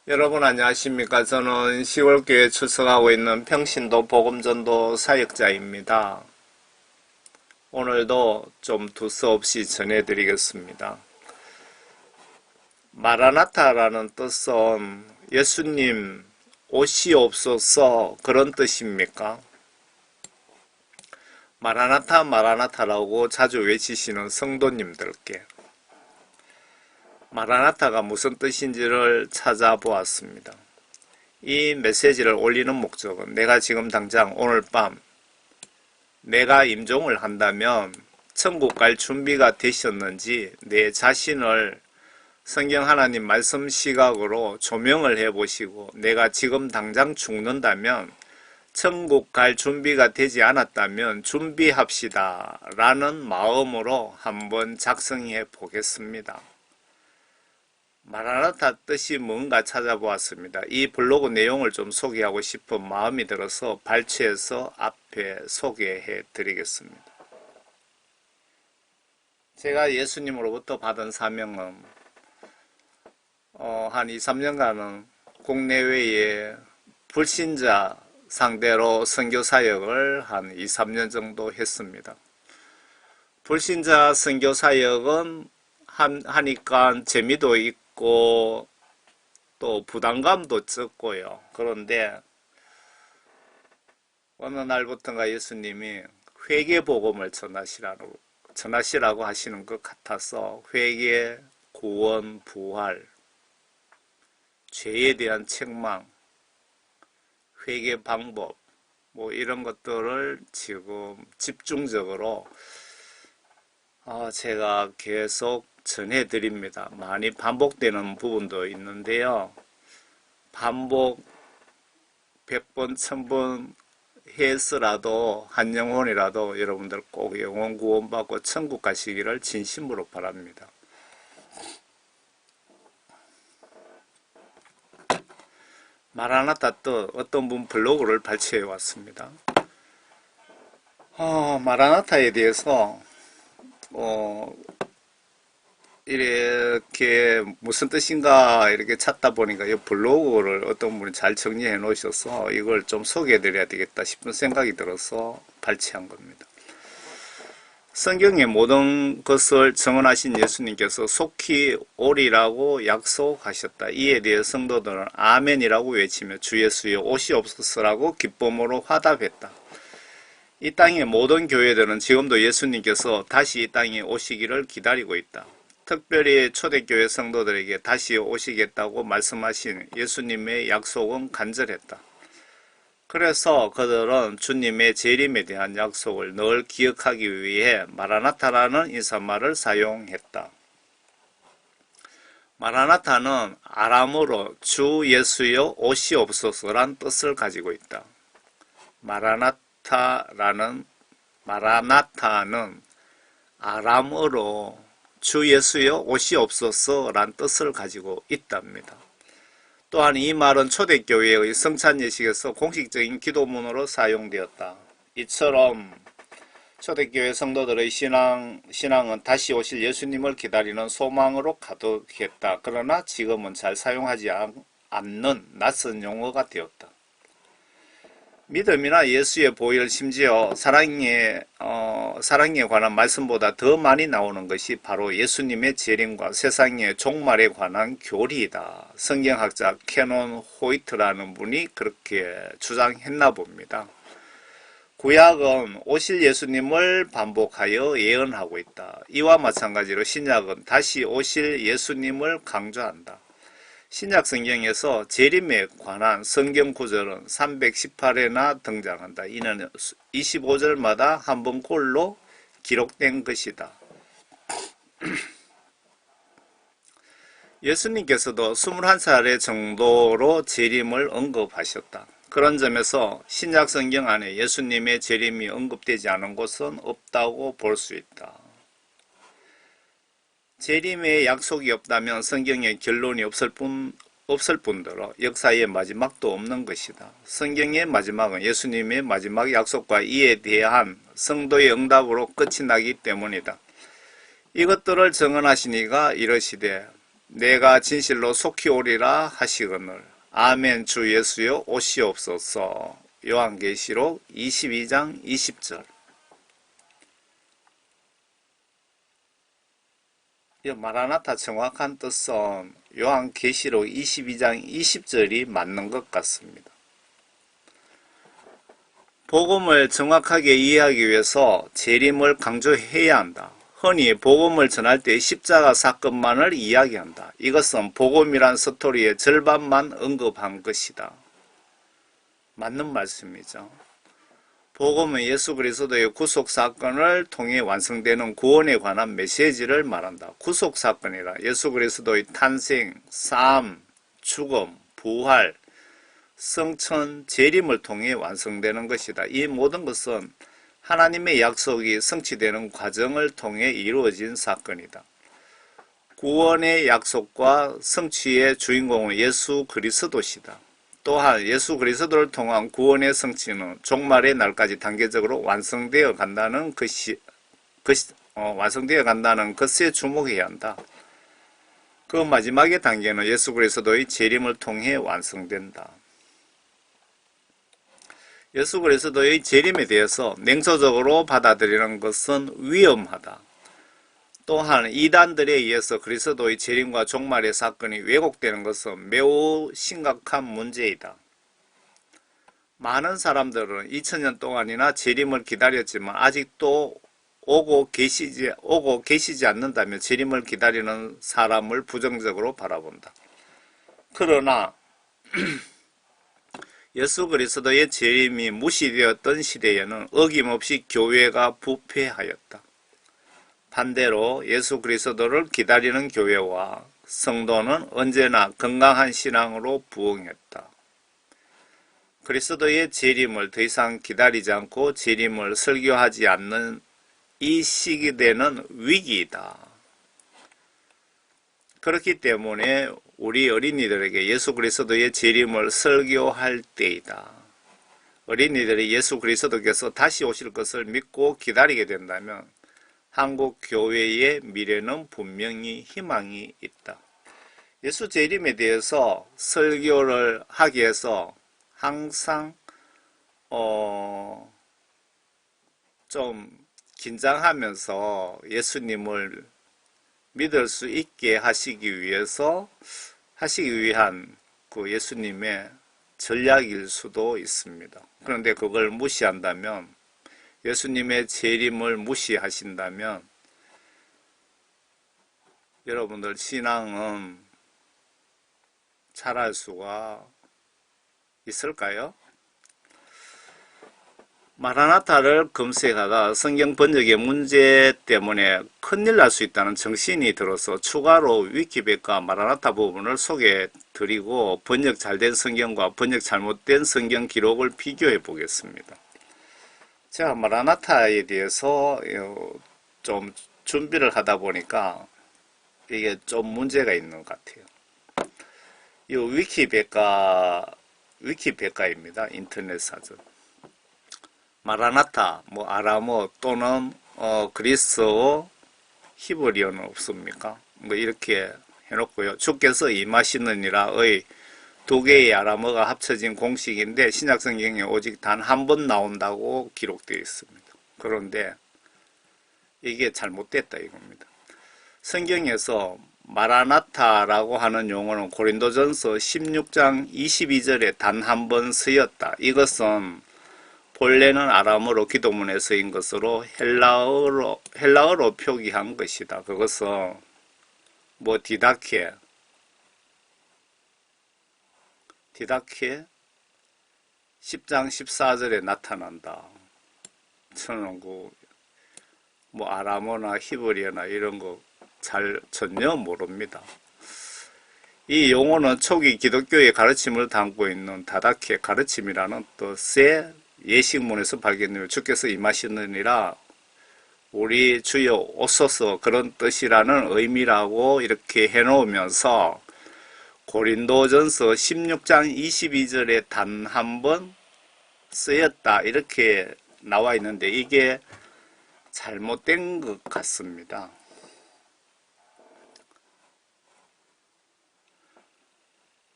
여러분 안녕하십니까. 저는 시골교회에 출석하고 있는 평신도 복음전도 사역자입니다. 오늘도 좀 두서없이 전해드리겠습니다. 마라나타라는 뜻은 예수님 오시옵소서 그런 뜻입니까? 마라나타 마라나타라고 자주 외치시는 성도님들께 마라나타가 무슨 뜻인지를 찾아보았습니다. 이 메시지를 올리는 목적은 내가 지금 당장 오늘 밤 내가 임종을 한다면 천국 갈 준비가 되셨는지 내 자신을 성경 하나님 말씀 시각으로 조명을 해보시고 내가 지금 당장 죽는다면 천국 갈 준비가 되지 않았다면 준비합시다 라는 마음으로 한번 작성해 보겠습니다. 마라나타 뜻이 뭔가 찾아보았습니다. 이 블로그 내용을 좀 소개하고 싶은 마음이 들어서 발췌해서 앞에 소개해 드리겠습니다. 제가 예수님으로부터 받은 사명은 한 2, 3년간은 국내외에 불신자 상대로 선교 사역을 한 2, 3년 정도 했습니다. 불신자 선교 사역은 하니까 재미도 있고 또 부담감도 적고요. 그런데 어느 날부터가 예수님이 회개복음을 전하시라고 하시는 것 같아서 회개, 구원, 부활, 죄에 대한 책망, 회개 방법 이런 것들을 지금 집중적으로 제가 계속 전해드립니다. 많이 반복되는 부분도 있는데요. 반복 100번, 1000번 해서라도 한 영혼이라도 여러분들 꼭 영혼 구원받고 천국 가시기를 진심으로 바랍니다. 마라나타 뜻 어떤 분 블로그를 발췌해 왔습니다. 마라나타에 대해서 이렇게 무슨 뜻인가 이렇게 찾다 보니까 이 블로그를 어떤 분이 잘 정리해 놓으셔서 이걸 좀 소개해 드려야 되겠다 싶은 생각이 들어서 발췌한 겁니다. 성경의 모든 것을 정언하신 예수님께서 속히 오리라고 약속하셨다. 이에 대해 성도들은 아멘이라고 외치며 주 예수여 오시옵소서라고 기쁨으로 화답했다. 이 땅의 모든 교회들은 지금도 예수님께서 다시 이 땅에 오시기를 기다리고 있다. 특별히 초대교회 성도들에게 다시 오시겠다고 말씀하신 예수님의 약속은 간절했다. 그래서 그들은 주님의 재림에 대한 약속을 늘 기억하기 위해 마라나타라는 인사말을 사용했다. 마라나타는 아람어로 주 예수여 오시옵소서란 뜻을 가지고 있다. 마라나타는 아람어로 주 예수여 오시옵소서란 뜻을 가지고 있답니다. 또한 이 말은 초대교회의 성찬 예식에서 공식적인 기도문으로 사용되었다. 이처럼 초대교회 성도들의 신앙은 다시 오실 예수님을 기다리는 소망으로 가득했다. 그러나 지금은 잘 사용하지 않는 낯선 용어가 되었다. 믿음이나 예수의 보혈 심지어 사랑에 관한 말씀보다 더 많이 나오는 것이 바로 예수님의 재림과 세상의 종말에 관한 교리이다. 성경학자 캐논 호이트라는 분이 그렇게 주장했나 봅니다. 구약은 오실 예수님을 반복하여 예언하고 있다. 이와 마찬가지로 신약은 다시 오실 예수님을 강조한다. 신약 성경에서 재림에 관한 성경 구절은 318회나 등장한다. 이는 25절마다 한 번꼴로 기록된 것이다. 예수님께서도 21차례 정도로 재림을 언급하셨다. 그런 점에서 신약 성경 안에 예수님의 재림이 언급되지 않은 곳은 없다고 볼 수 있다. 재림의 약속이 없다면 성경의 결론이 없을 뿐더러 역사의 마지막도 없는 것이다. 성경의 마지막은 예수님의 마지막 약속과 이에 대한 성도의 응답으로 끝이 나기 때문이다. 이것들을 증언하시니가 이러시되 내가 진실로 속히 오리라 하시거늘 아멘 주 예수여 오시옵소서. 요한계시록 22장 20절. 이 마라나타 정확한 뜻은 요한계시록 22장 20절이 맞는 것 같습니다. 복음을 정확하게 이해하기 위해서 재림을 강조해야 한다. 흔히 복음을 전할 때 십자가 사건만을 이야기한다. 이것은 복음이란 스토리의 절반만 언급한 것이다. 맞는 말씀이죠. 복음은 예수 그리스도의 구속 사건을 통해 완성되는 구원에 관한 메시지를 말한다. 구속 사건이라 예수 그리스도의 탄생, 삶, 죽음, 부활, 성천, 재림을 통해 완성되는 것이다. 이 모든 것은 하나님의 약속이 성취되는 과정을 통해 이루어진 사건이다. 구원의 약속과 성취의 주인공은 예수 그리스도시다. 또한 예수 그리스도를 통한 구원의 성취는 종말의 날까지 단계적으로 완성되어 간다는 것에 주목해야 한다. 그 마지막의 단계는 예수 그리스도의 재림을 통해 완성된다. 예수 그리스도의 재림에 대해서 냉소적으로 받아들이는 것은 위험하다. 또한 이단들에 의해서 그리스도의 재림과 종말의 사건이 왜곡되는 것은 매우 심각한 문제이다. 많은 사람들은 2000년 동안이나 재림을 기다렸지만 아직도 오고 계시지 않는다며 재림을 기다리는 사람을 부정적으로 바라본다. 그러나 예수 그리스도의 재림이 무시되었던 시대에는 어김없이 교회가 부패하였다. 반대로 예수 그리스도를 기다리는 교회와 성도는 언제나 건강한 신앙으로 부흥했다. 그리스도의 재림을 더 이상 기다리지 않고 재림을 설교하지 않는 이 시기대는 위기이다. 그렇기 때문에 우리 어린이들에게 예수 그리스도의 재림을 설교할 때이다. 어린이들이 예수 그리스도께서 다시 오실 것을 믿고 기다리게 된다면 한국 교회의 미래는 분명히 희망이 있다. 예수 재림에 대해서 설교를 하기 위해서 항상 좀 긴장하면서 예수님을 믿을 수 있게 하시기 위한 그 예수님의 전략일 수도 있습니다. 그런데 그걸 무시한다면, 예수님의 재림을 무시하신다면 여러분들 신앙은 잘할 수가 있을까요? 마라나타를 검색하다 성경 번역의 문제 때문에 큰일 날 수 있다는 정신이 들어서 추가로 위키백과 마라나타 부분을 소개해드리고 번역 잘된 성경과 번역 잘못된 성경 기록을 비교해 보겠습니다. 제가 마라나타에 대해서 좀 준비를 하다 보니까 이게 좀 문제가 있는 것 같아요. 이 위키백과입니다. 인터넷 사전. 마라나타, 아람어 또는 그리스어, 히브리어는 없습니까? 이렇게 해놓고요. 주께서 임하시느니라의 두 개의 아람어가 합쳐진 공식인데 신약성경에 오직 단 한 번 나온다고 기록되어 있습니다. 그런데 이게 잘못됐다 이겁니다. 성경에서 마라나타라고 하는 용어는 고린도전서 16장 22절에 단 한 번 쓰였다. 이것은 본래는 아람어로 기도문에 쓰인 것으로 헬라어로 표기한 것이다. 그것은 디다케 10장 14절에 나타난다. 저는 아람어나 히브리어나 이런 거 전혀 모릅니다. 이 용어는 초기 기독교의 가르침을 담고 있는 다다케 가르침이라는 뜻의 예식문에서 발견되며 주께서 임하시느니라 우리 주여 오소서 그런 뜻이라는 의미라고 이렇게 해놓으면서 고린도전서 16장 22절에 단 한 번 쓰였다 이렇게 나와 있는데 이게 잘못된 것 같습니다.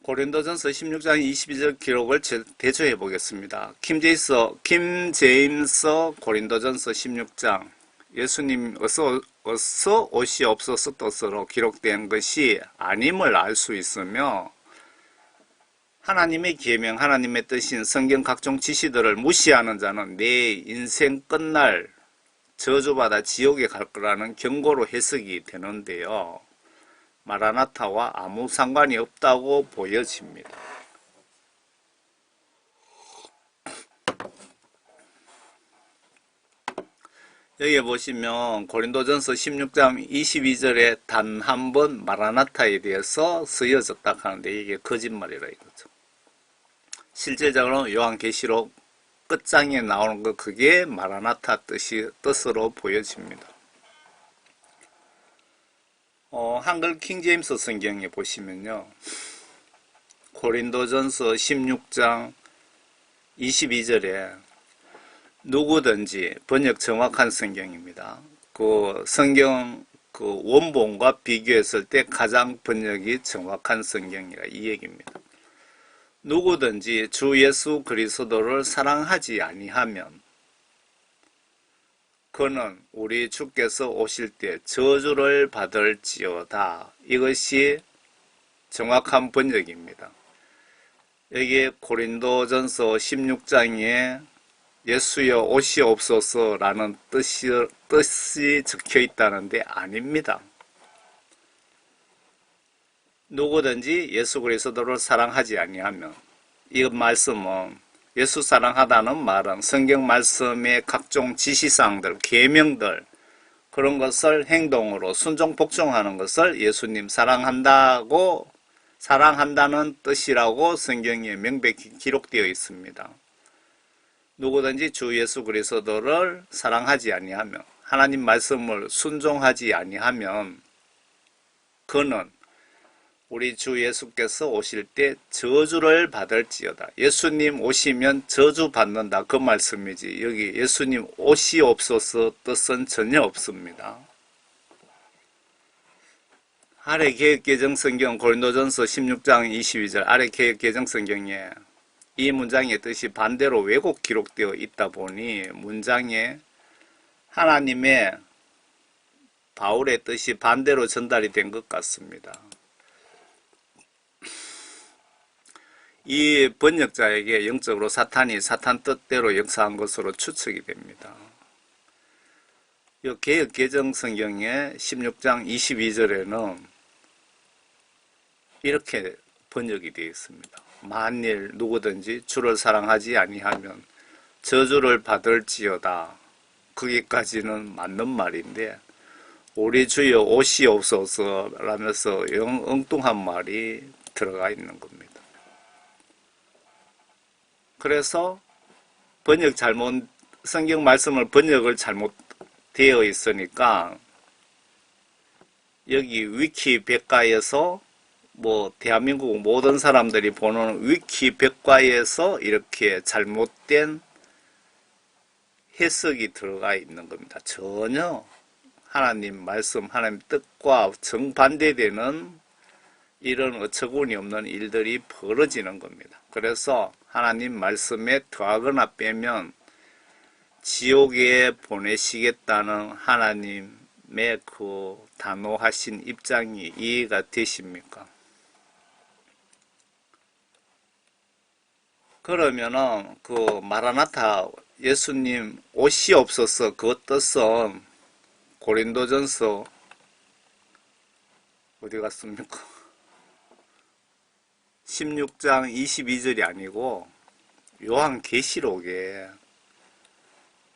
고린도전서 16장 22절 기록을 대조해 보겠습니다. 킴제임스 고린도전서 16장 예수님 어서 오시옵소서 뜻으로 기록된 것이 아님을 알 수 있으며 하나님의 계명, 하나님의 뜻인 성경 각종 지시들을 무시하는 자는 내 인생 끝날 저주받아 지옥에 갈 거라는 경고로 해석이 되는데요. 마라나타와 아무 상관이 없다고 보여집니다. 여기 보시면 고린도전서 16장 22절에 단 한 번 마라나타에 대해서 쓰여졌다 하는데 이게 거짓말이라 이거죠. 실제적으로 요한계시록 끝장에 나오는 거 그게 마라나타 뜻으로 보여집니다. 한글 킹제임스 성경에 보시면요. 고린도전서 16장 22절에 누구든지 번역 정확한 성경입니다. 그 성경 그 원본과 비교했을 때 가장 번역이 정확한 성경이라 이 얘기입니다. 누구든지 주 예수 그리스도를 사랑하지 아니하면 그는 우리 주께서 오실 때 저주를 받을지어다. 이것이 정확한 번역입니다. 여기에 고린도전서 16장에 예수여 오시옵소서라는 뜻이 적혀 있다는데 아닙니다. 누구든지 예수 그리스도를 사랑하지 아니하면 이 말씀은 예수 사랑하다는 말은 성경 말씀의 각종 지시사항들, 계명들 그런 것을 행동으로 순종 복종하는 것을 예수님 사랑한다는 뜻이라고 성경에 명백히 기록되어 있습니다. 누구든지 주 예수 그리스도를 사랑하지 아니하면 하나님 말씀을 순종하지 아니하면 그는 우리 주 예수께서 오실 때 저주를 받을지어다. 예수님 오시면 저주 받는다. 그 말씀이지. 여기 예수님 오시옵소서 뜻은 전혀 없습니다. 아래 개혁개정성경 고린도전서 16장 22절 아래 개혁개정성경에 이 문장의 뜻이 반대로 왜곡 기록되어 있다 보니 문장에 하나님의 바울의 뜻이 반대로 전달이 된 것 같습니다. 이 번역자에게 영적으로 사탄이 사탄 뜻대로 역사한 것으로 추측이 됩니다. 이 개혁개정성경의 16장 22절에는 이렇게 번역이 되어 있습니다. 만일 누구든지 주를 사랑하지 아니하면 저주를 받을지어다. 거기까지는 맞는 말인데 우리 주여 오시옵소서 라면서 엉뚱한 말이 들어가 있는 겁니다. 그래서 성경 말씀을 번역을 잘못되어 있으니까 여기 위키백과에서 대한민국 모든 사람들이 보는 위키백과에서 이렇게 잘못된 해석이 들어가 있는 겁니다. 전혀 하나님 말씀, 하나님 뜻과 정반대되는 이런 어처구니 없는 일들이 벌어지는 겁니다. 그래서 하나님 말씀에 더하거나 빼면 지옥에 보내시겠다는 하나님의 그 단호하신 입장이 이해가 되십니까? 그러면은 그 마라나타 예수님 오시옵소서 그 뜻은 고린도전서 어디 갔습니까? 16장 22절이 아니고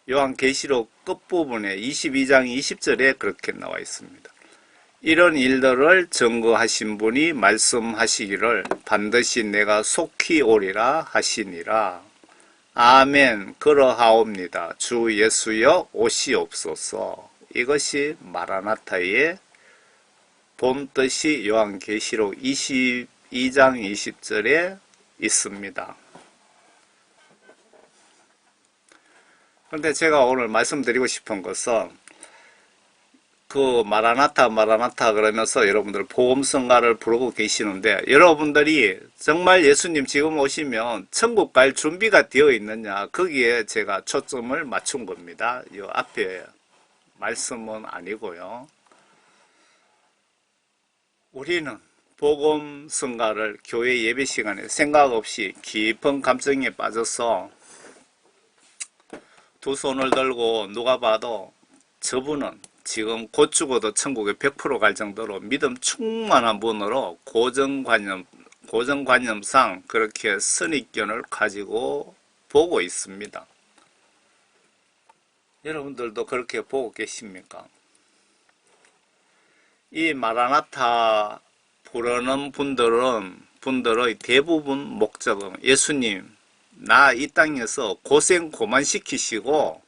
요한계시록 끝부분에 22장 20절에 그렇게 나와 있습니다. 이런 일들을 증거하신 분이 말씀하시기를 반드시 내가 속히 오리라 하시니라. 아멘. 그러하옵니다. 주 예수여 오시옵소서. 이것이 마라나타의 본뜻이 요한계시록 22장 20절에 있습니다. 그런데 제가 오늘 말씀드리고 싶은 것은 그 마라나타 마라나타 그러면서 여러분들 복음성가를 부르고 계시는데, 여러분들이 정말 예수님 지금 오시면 천국 갈 준비가 되어 있느냐, 거기에 제가 초점을 맞춘 겁니다. 이 앞에 말씀은 아니고요. 우리는 복음성가를 교회 예배 시간에 생각 없이 깊은 감정에 빠져서 두 손을 들고 누가 봐도 저분은 지금 곧 죽어도 천국에 100% 갈 정도로 믿음 충만한 분으로 고정관념상 그렇게 선입견을 가지고 보고 있습니다. 여러분들도 그렇게 보고 계십니까? 이 마라나타 부르는 분들의 대부분 목적은 예수님, 나 이 땅에서 고생 고만 시키시고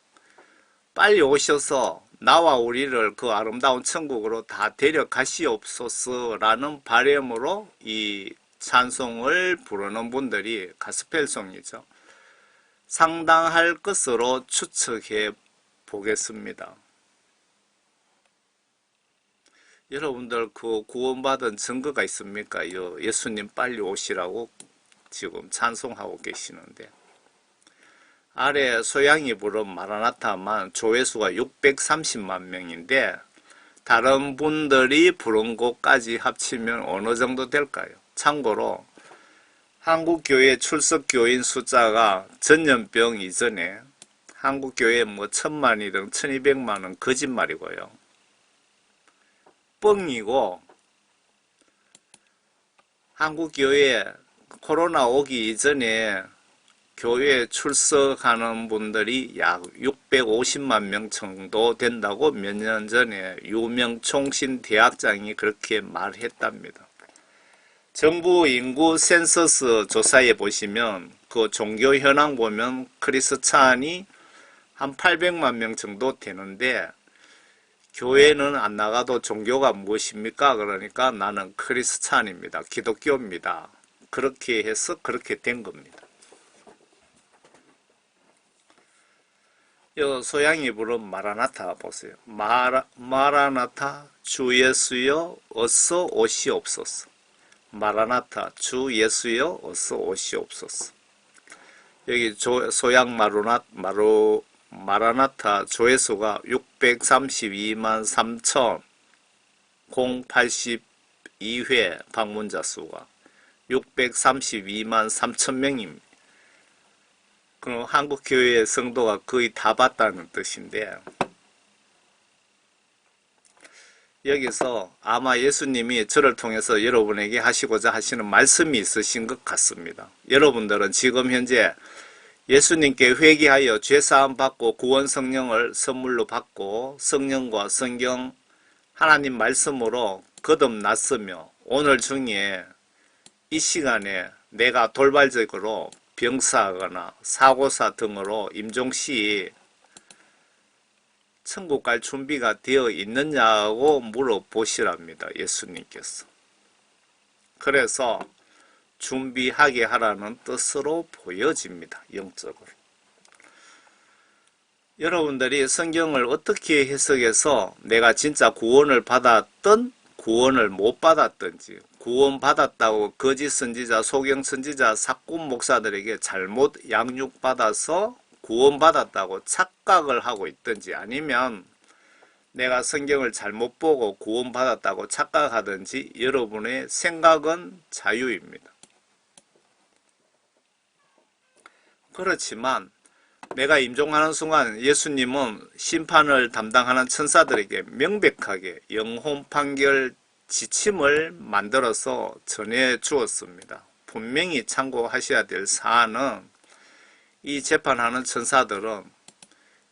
빨리 오셔서 나와 우리를 그 아름다운 천국으로 다 데려가시옵소서라는 바람으로 이 찬송을 부르는 분들이 가스펠송이죠. 상당할 것으로 추측해 보겠습니다. 여러분들 그 구원받은 증거가 있습니까? 예수님 빨리 오시라고 지금 찬송하고 계시는데, 아래 소양이 부른 마라나타만 조회수가 630만 명인데 다른 분들이 부른 곡까지 합치면 어느 정도 될까요? 참고로 한국교회 출석교인 숫자가 전염병 이전에 한국교회 1000만이든 1200만은 거짓말이고요. 뻥이고, 한국교회 코로나 오기 이전에 교회에 출석하는 분들이 약 650만 명 정도 된다고 몇 년 전에 유명 총신대학장이 그렇게 말했답니다. 정부 인구 센서스 조사에 보시면 그 종교 현황 보면 크리스찬이 한 800만 명 정도 되는데, 교회는 안 나가도 종교가 무엇입니까? 그러니까 나는 크리스찬입니다. 기독교입니다. 그렇게 해서 그렇게 된 겁니다. 요 소양이 부른 마라나타 보세요. 마라나타 주 예수여 어서 오시옵소서. 마라나타 주 예수여 어서 오시옵소서. 여기 소양 마라나타 조회수가 632만 3천 082회 방문자 수가 632만 3천 명입니다. 그럼 한국교회의 성도가 거의 다 봤다는 뜻인데, 여기서 아마 예수님이 저를 통해서 여러분에게 하시고자 하시는 말씀이 있으신 것 같습니다. 여러분들은 지금 현재 예수님께 회개하여 죄사함 받고 구원 성령을 선물로 받고 성령과 성경 하나님 말씀으로 거듭났으며, 오늘 중에 이 시간에 내가 돌발적으로 병사하거나 사고사 등으로 임종시 천국 갈 준비가 되어 있느냐고 물어보시랍니다. 예수님께서. 그래서 준비하게 하라는 뜻으로 보여집니다. 영적으로. 여러분들이 성경을 어떻게 해석해서 내가 진짜 구원을 받았든 구원을 못 받았든지, 구원받았다고 거짓 선지자, 소경 선지자, 사꾼 목사들에게 잘못 양육받아서 구원받았다고 착각을 하고 있든지, 아니면 내가 성경을 잘못 보고 구원받았다고 착각하든지 여러분의 생각은 자유입니다. 그렇지만 내가 임종하는 순간 예수님은 심판을 담당하는 천사들에게 명백하게 영혼 판결 지침을 만들어서 전해 주었습니다. 분명히 참고하셔야 될 사안은, 이 재판하는 천사들은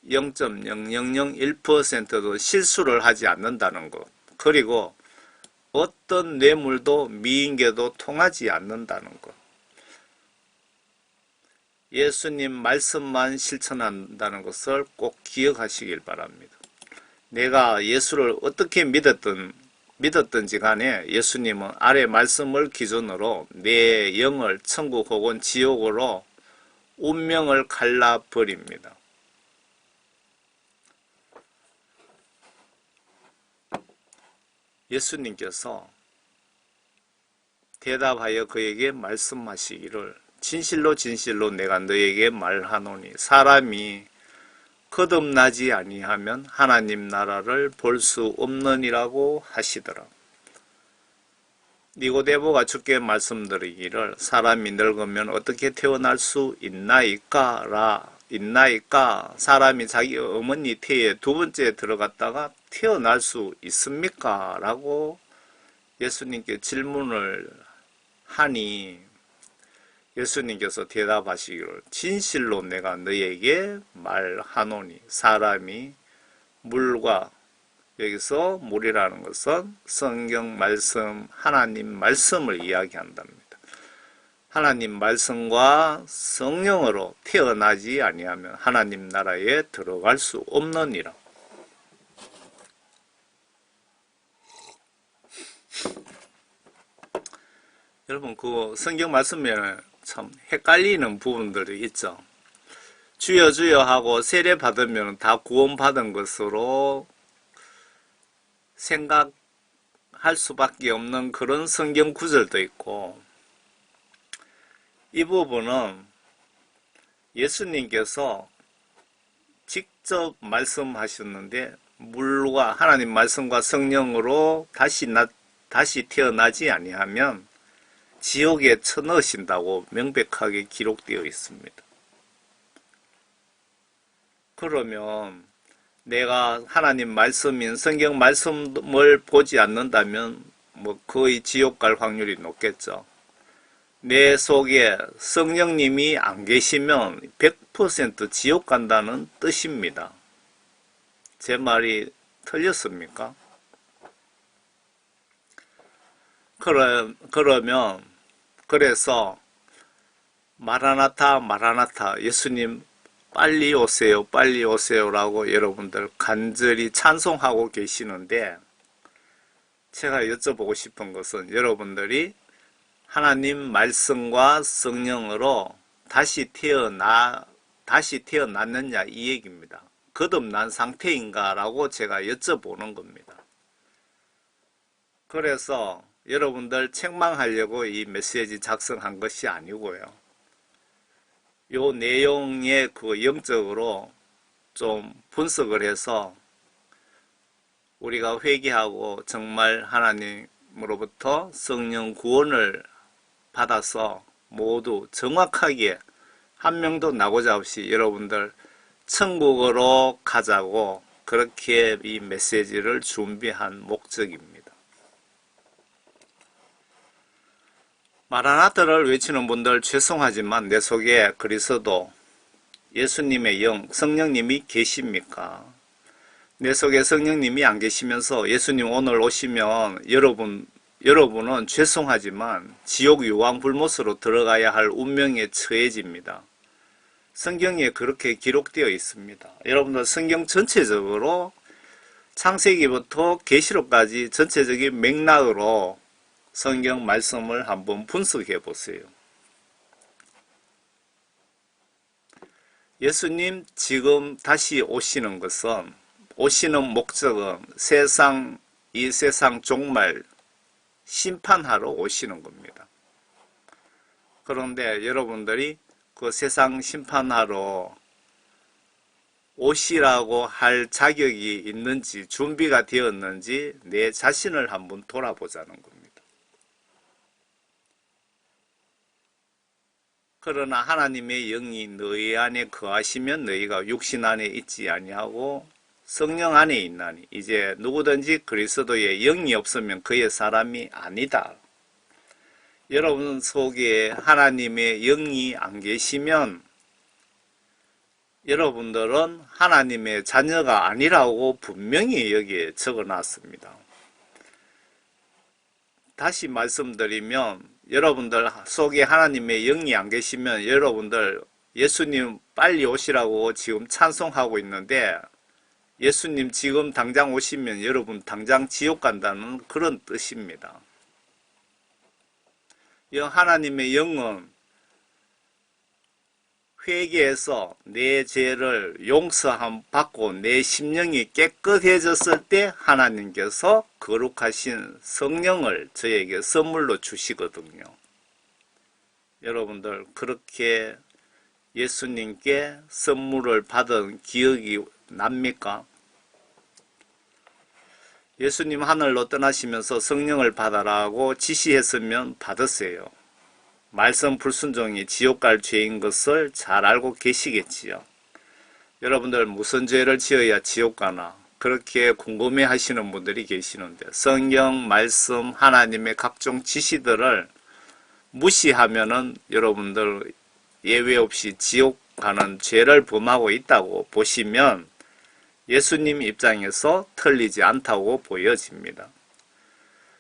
0.0001%도 실수를 하지 않는다는 것, 그리고 어떤 뇌물도 미인계도 통하지 않는다는 것, 예수님 말씀만 실천한다는 것을 꼭 기억하시길 바랍니다. 내가 예수를 어떻게 믿었든지 간에 예수님은 아래 말씀을 기준으로 내 영을 천국 혹은 지옥으로 운명을 갈라버립니다. 예수님께서 대답하여 그에게 말씀하시기를 진실로 진실로 내가 너에게 말하노니 사람이 거듭나지 아니하면 하나님 나라를 볼 수 없느니라고 하시더라. 니고데모가 주께 말씀드리기를 사람이 늙으면 어떻게 태어날 수 있나이까? 사람이 자기 어머니 태에 두 번째 들어갔다가 태어날 수 있습니까? 라고 예수님께 질문을 하니 예수님께서 대답하시기를 진실로 내가 너에게 말하노니 사람이 물과 여기서 물이라는 것은 성경 말씀, 하나님 말씀을 이야기한답니다. 하나님 말씀과 성령으로 태어나지 아니하면 하나님 나라에 들어갈 수 없느니라. 여러분 그 성경 말씀에 참 헷갈리는 부분들이 있죠. 주여 주여 하고 세례 받으면 다 구원받은 것으로 생각할 수밖에 없는 그런 성경 구절도 있고, 이 부분은 예수님께서 직접 말씀하셨는데 물과 하나님 말씀과 성령으로 다시 태어나지 아니하면 지옥에 쳐넣으신다고 명백하게 기록되어 있습니다. 그러면 내가 하나님 말씀인 성경 말씀을 보지 않는다면 뭐 거의 지옥 갈 확률이 높겠죠. 내 속에 성령님이 안 계시면 100% 지옥 간다는 뜻입니다. 제 말이 틀렸습니까? 그래서 마라나타 마라나타 예수님 빨리 오세요 빨리 오세요라고 여러분들 간절히 찬송하고 계시는데, 제가 여쭤보고 싶은 것은 여러분들이 하나님 말씀과 성령으로 다시 태어났느냐 이 얘기입니다. 거듭난 상태인가라고 제가 여쭤보는 겁니다. 그래서 여러분들 책망하려고 이 메시지 작성한 것이 아니고요. 요 내용에 그 영적으로 좀 분석을 해서 우리가 회개하고 정말 하나님으로부터 성령 구원을 받아서 모두 정확하게 한 명도 나고자 없이 여러분들 천국으로 가자고 그렇게 이 메시지를 준비한 목적입니다. 마라나타를 외치는 분들 죄송하지만 내 속에 그리스도 예수님의 영 성령님이 계십니까? 내 속에 성령님이 안 계시면서 예수님 오늘 오시면 여러분은 죄송하지만 지옥 유황불못으로 들어가야 할 운명에 처해집니다. 성경에 그렇게 기록되어 있습니다. 여러분들 성경 전체적으로 창세기부터 계시록까지 전체적인 맥락으로 성경 말씀을 한번 분석해 보세요. 예수님 지금 다시 오시는 것은, 오시는 목적은 이 세상 종말 심판하러 오시는 겁니다. 그런데 여러분들이 그 세상 심판하러 오시라고 할 자격이 있는지 준비가 되었는지 내 자신을 한번 돌아보자는 겁니다. 그러나 하나님의 영이 너희 안에 거하시면 너희가 육신 안에 있지 아니하고 성령 안에 있나니 이제 누구든지 그리스도의 영이 없으면 그의 사람이 아니다. 여러분 속에 하나님의 영이 안 계시면 여러분들은 하나님의 자녀가 아니라고 분명히 여기에 적어놨습니다. 다시 말씀드리면 여러분들 속에 하나님의 영이 안 계시면 여러분들 예수님 빨리 오시라고 지금 찬송하고 있는데 예수님 지금 당장 오시면 여러분 당장 지옥 간다는 그런 뜻입니다. 하나님의 영은 회개해서 내 죄를 용서함 받고 내 심령이 깨끗해졌을 때 하나님께서 거룩하신 성령을 저에게 선물로 주시거든요. 여러분들 그렇게 예수님께 선물을 받은 기억이 납니까? 예수님 하늘로 떠나시면서 성령을 받아라고 지시했으면 받으세요. 말씀 불순종이 지옥 갈 죄인 것을 잘 알고 계시겠지요. 여러분들 무슨 죄를 지어야 지옥 가나 그렇게 궁금해 하시는 분들이 계시는데 성경 말씀 하나님의 각종 지시들을 무시하면은 여러분들 예외 없이 지옥 가는 죄를 범하고 있다고 보시면 예수님 입장에서 틀리지 않다고 보여집니다.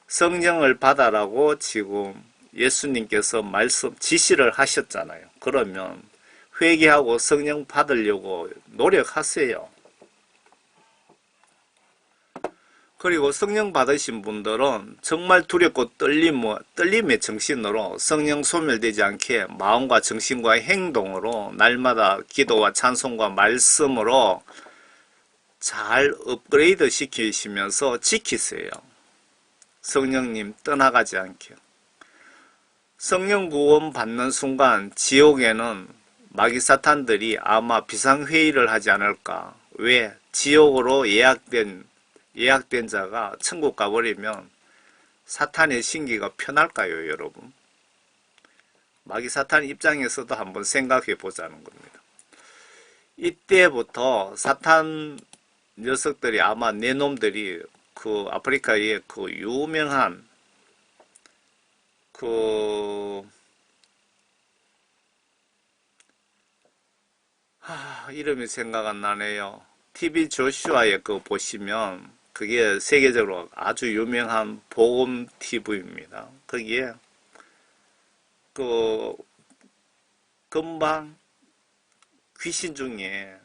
성령을 받아라고 지금 예수님께서 말씀 지시를 하셨잖아요. 그러면 회개하고 성령 받으려고 노력하세요. 그리고 성령 받으신 분들은 정말 두렵고 떨림의 정신으로 성령 소멸되지 않게 마음과 정신과 행동으로 날마다 기도와 찬송과 말씀으로 잘 업그레이드 시키시면서 지키세요. 성령님 떠나가지 않게. 성령 구원 받는 순간 지옥에는 마귀 사탄들이 아마 비상회의를 하지 않을까. 왜? 지옥으로 예약된 자가 천국 가버리면 사탄의 신기가 편할까요, 여러분? 마귀 사탄 입장에서도 한번 생각해 보자는 겁니다. 이때부터 사탄 녀석들이 아마 내 놈들이 그 아프리카의 그 유명한 이름이 생각 안 나네요. TV 조슈아의 그 보시면 그게 세계적으로 아주 유명한 복음 TV입니다. 거기에 그 금방 귀신 중에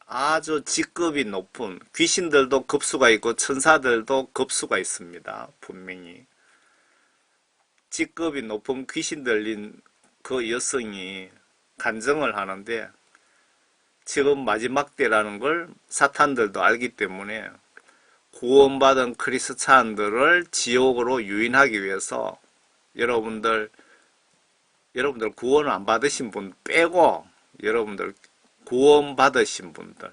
아주 직급이 높은 귀신들도 급수가 있고 천사들도 급수가 있습니다. 분명히 직급이 높은 귀신 들린 그 여성이 간증을 하는데 지금 마지막 때라는 걸 사탄들도 알기 때문에 구원받은 크리스찬들을 지옥으로 유인하기 위해서 여러분들 구원을 안 받으신 분 빼고 여러분들 구원 받으신 분들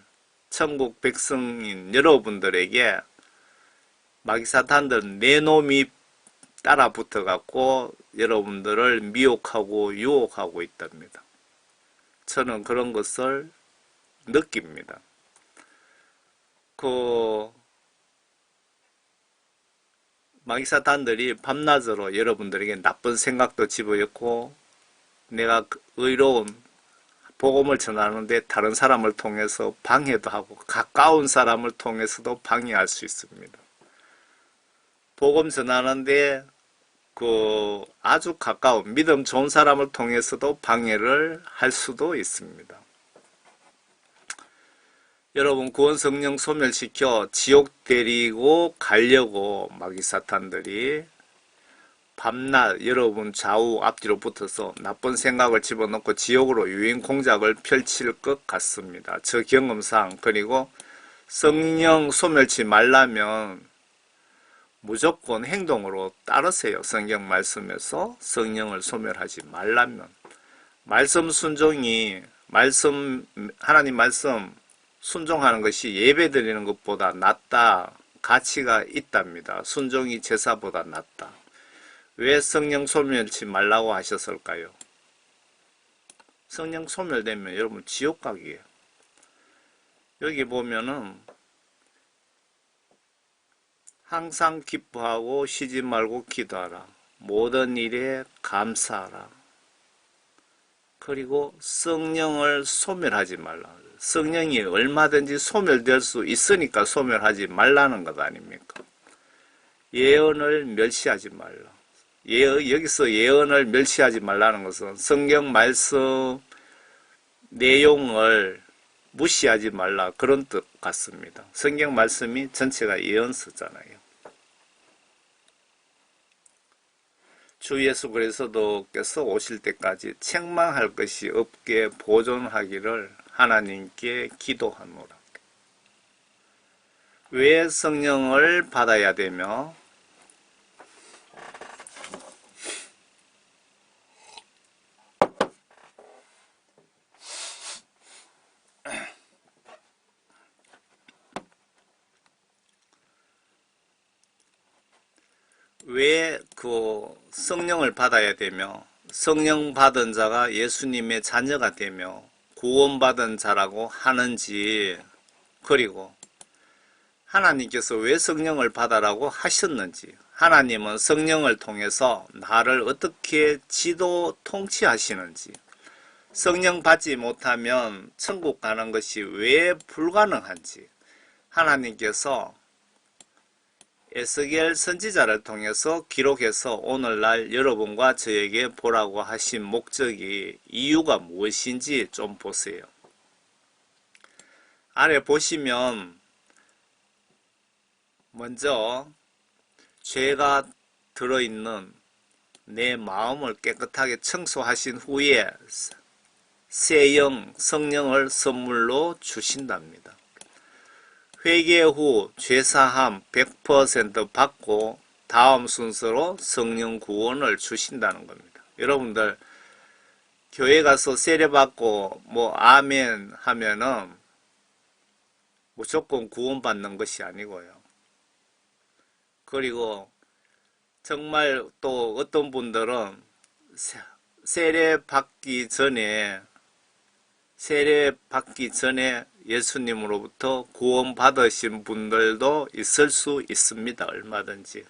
천국 백성인 여러분들에게 마귀 사탄들 내 놈이 따라 붙어 갖고 여러분들을 미혹하고 유혹하고 있답니다. 저는 그런 것을 느낍니다. 마귀 사탄들이 밤낮으로 여러분들에게 나쁜 생각도 집어넣고 내가 의로운 복음을 전하는데 다른 사람을 통해서 방해도 하고 가까운 사람을 통해서도 방해할 수 있습니다. 복음 전하는데 아주 가까운 믿음 좋은 사람을 통해서도 방해를 할 수도 있습니다. 여러분 구원 성령 소멸시켜 지옥 데리고 가려고 마귀 사탄들이 밤낮 여러분 좌우 앞뒤로 붙어서 나쁜 생각을 집어넣고 지옥으로 유인 공작을 펼칠 것 같습니다. 저 경험상. 그리고 성령 소멸치 말라면 무조건 행동으로 따르세요. 성경 말씀에서 성령을 소멸하지 말라면 말씀 순종이 하나님 말씀 순종하는 것이 예배 드리는 것보다 낫다. 가치가 있답니다. 순종이 제사보다 낫다. 왜 성령 소멸치 말라고 하셨을까요? 성령 소멸되면 여러분 지옥 가기예요. 여기 보면은 항상 기뻐하고 쉬지 말고 기도하라. 모든 일에 감사하라. 그리고 성령을 소멸하지 말라. 성령이 얼마든지 소멸될 수 있으니까 소멸하지 말라는 것 아닙니까? 예언을 멸시하지 말라. 여기서 예언을 멸시하지 말라는 것은 성경 말씀 내용을 무시하지 말라 그런 뜻 같습니다. 성경 말씀이 전체가 예언서잖아요. 주 예수 그리스도께서 오실 때까지 책망할 것이 없게 보존하기를 하나님께 기도하노라. 왜 성령을 받아야 되며 왜 그 성령을 받아야 되며 성령 받은 자가 예수님의 자녀가 되며 구원받은 자라고 하는지, 그리고 하나님께서 왜 성령을 받아라고 하셨는지, 하나님은 성령을 통해서 나를 어떻게 지도 통치하시는지, 성령 받지 못하면 천국 가는 것이 왜 불가능한지, 하나님께서 에스겔 선지자를 통해서 기록해서 오늘날 여러분과 저에게 보라고 하신 목적이, 이유가 무엇인지 좀 보세요. 아래 보시면 먼저 죄가 들어있는 내 마음을 깨끗하게 청소하신 후에 새 영, 성령을 선물로 주신답니다. 회개 후 죄사함 100% 받고 다음 순서로 성령 구원을 주신다는 겁니다. 여러분들 교회 가서 세례받고 뭐 아멘 하면은 무조건 구원받는 것이 아니고요. 그리고 정말 또 어떤 분들은 세례받기 전에 예수님으로부터 구원받으신 분들도 있을 수 있습니다. 얼마든지.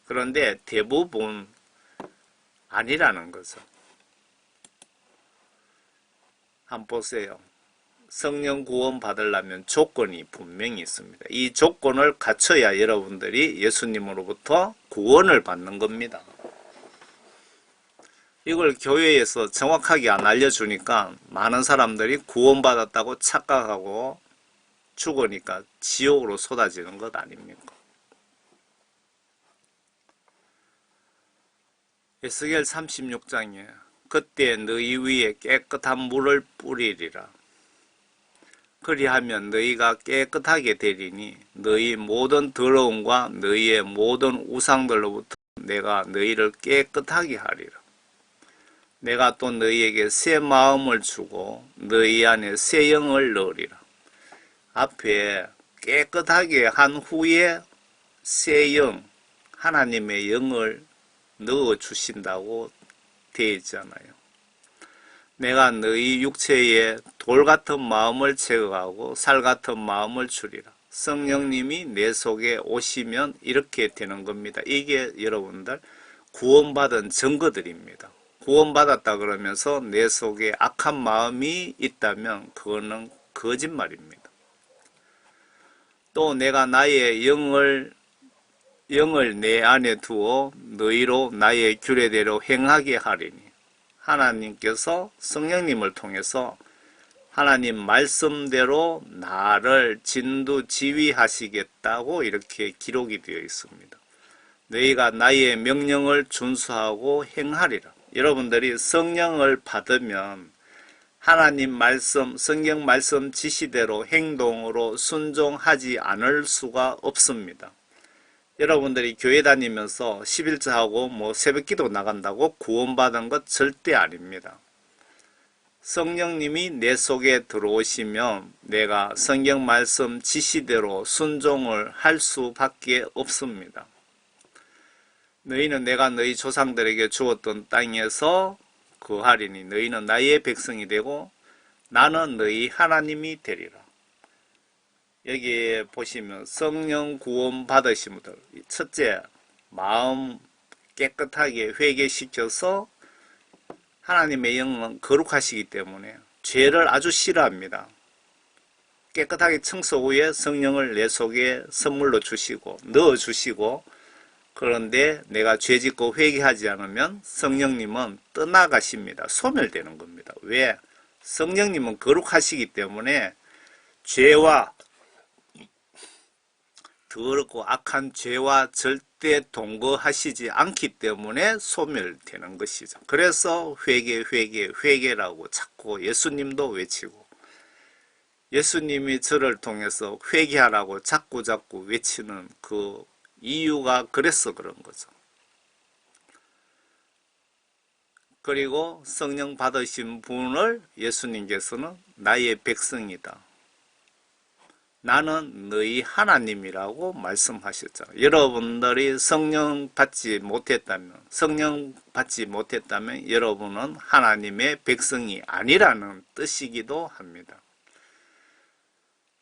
그런데 대부분 아니라는 거죠. 한번 보세요. 성령 구원 받으려면 조건이 분명히 있습니다. 이 조건을 갖춰야 여러분들이 예수님으로부터 구원을 받는 겁니다. 이걸 교회에서 정확하게 안 알려주니까 많은 사람들이 구원받았다고 착각하고 죽으니까 지옥으로 쏟아지는 것 아닙니까? 에스겔 36장에 그때 너희 위에 깨끗한 물을 뿌리리라. 그리하면 너희가 깨끗하게 되리니 너희 모든 더러움과 너희의 모든 우상들로부터 내가 너희를 깨끗하게 하리라. 내가 또 너희에게 새 마음을 주고 너희 안에 새 영을 넣으리라. 앞에 깨끗하게 한 후에 새 영, 하나님의 영을 넣어주신다고 되어 있잖아요. 내가 너희 육체에 돌 같은 마음을 제거하고 살 같은 마음을 주리라. 성령님이 내 속에 오시면 이렇게 되는 겁니다. 이게 여러분들 구원받은 증거들입니다. 구원받았다 그러면서 내 속에 악한 마음이 있다면 그거는 거짓말입니다. 또 내가 나의 영을 내 안에 두어 너희로 나의 규례대로 행하게 하리니, 하나님께서 성령님을 통해서 하나님 말씀대로 나를 진두지휘하시겠다고 이렇게 기록이 되어 있습니다. 너희가 나의 명령을 준수하고 행하리라. 여러분들이 성령을 받으면 하나님 말씀, 성경 말씀 지시대로 행동으로 순종하지 않을 수가 없습니다. 여러분들이 교회 다니면서 11자하고 뭐 새벽기도 나간다고 구원받은 것 절대 아닙니다. 성령님이 내 속에 들어오시면 내가 성경 말씀 지시대로 순종을 할 수밖에 없습니다. 너희는 내가 너희 조상들에게 주었던 땅에서 거하리니 너희는 나의 백성이 되고 나는 너희 하나님이 되리라. 여기에 보시면 성령 구원 받으신 분들, 첫째, 마음 깨끗하게 회개시켜서 하나님의 영은 거룩하시기 때문에 죄를 아주 싫어합니다. 깨끗하게 청소 후에 성령을 내 속에 선물로 주시고 넣어주시고, 그런데 내가 죄짓고 회개하지 않으면 성령님은 떠나가십니다. 소멸되는 겁니다. 왜? 성령님은 거룩하시기 때문에 죄와 더럽고 악한 죄와 절대 동거하시지 않기 때문에 소멸되는 것이죠. 그래서 회개라고 자꾸 예수님도 외치고 예수님이 저를 통해서 회개하라고 자꾸 외치는 그 이유가 그래서 그런 거죠. 그리고 성령 받으신 분을 예수님께서는 나의 백성이다. 나는 너희 하나님이라고 말씀하셨죠. 여러분들이 성령 받지 못했다면 여러분은 하나님의 백성이 아니라는 뜻이기도 합니다.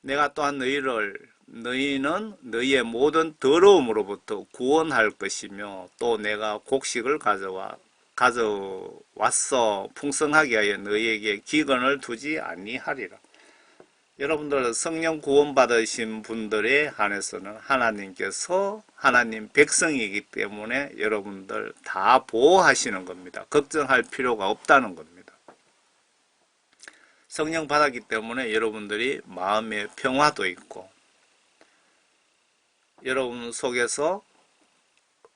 내가 또한 너희는 너희의 모든 더러움으로부터 구원할 것이며 또 내가 곡식을 가져와서 풍성하게 하여 너희에게 기근을 두지 아니하리라. 여러분들 성령 구원받으신 분들에 한해서는 하나님께서 하나님 백성이기 때문에 여러분들 다 보호하시는 겁니다. 걱정할 필요가 없다는 겁니다. 성령 받았기 때문에 여러분들이 마음의 평화도 있고 여러분 속에서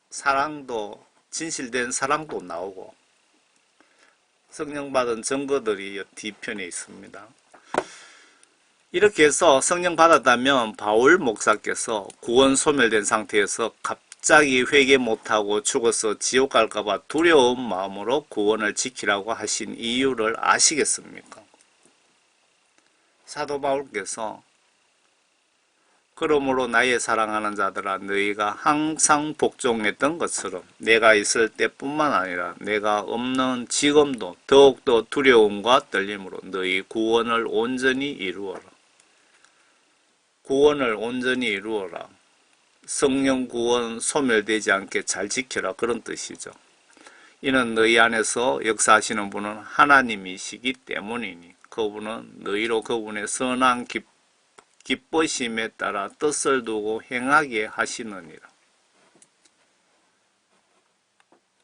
사랑도 진실된 사랑도 나오고 성령 받은 증거들이 뒤편에 있습니다. 이렇게 해서 성령 받았다면 바울 목사께서 구원 소멸된 상태에서 갑자기 회개 못하고 죽어서 지옥 갈까봐 두려운 마음으로 구원을 지키라고 하신 이유를 아시겠습니까? 사도 바울께서 그러므로 나의 사랑하는 자들아 너희가 항상 복종했던 것처럼 내가 있을 때뿐만 아니라 내가 없는 지금도 더욱더 두려움과 떨림으로 너희 구원을 온전히 이루어라. 구원을 온전히 이루어라. 성령 구원 소멸되지 않게 잘 지켜라. 그런 뜻이죠. 이는 너희 안에서 역사하시는 분은 하나님이시기 때문이니 그분은 너희로 그분의 선한 기쁘심에 따라 뜻을 두고 행하게 하시느니라.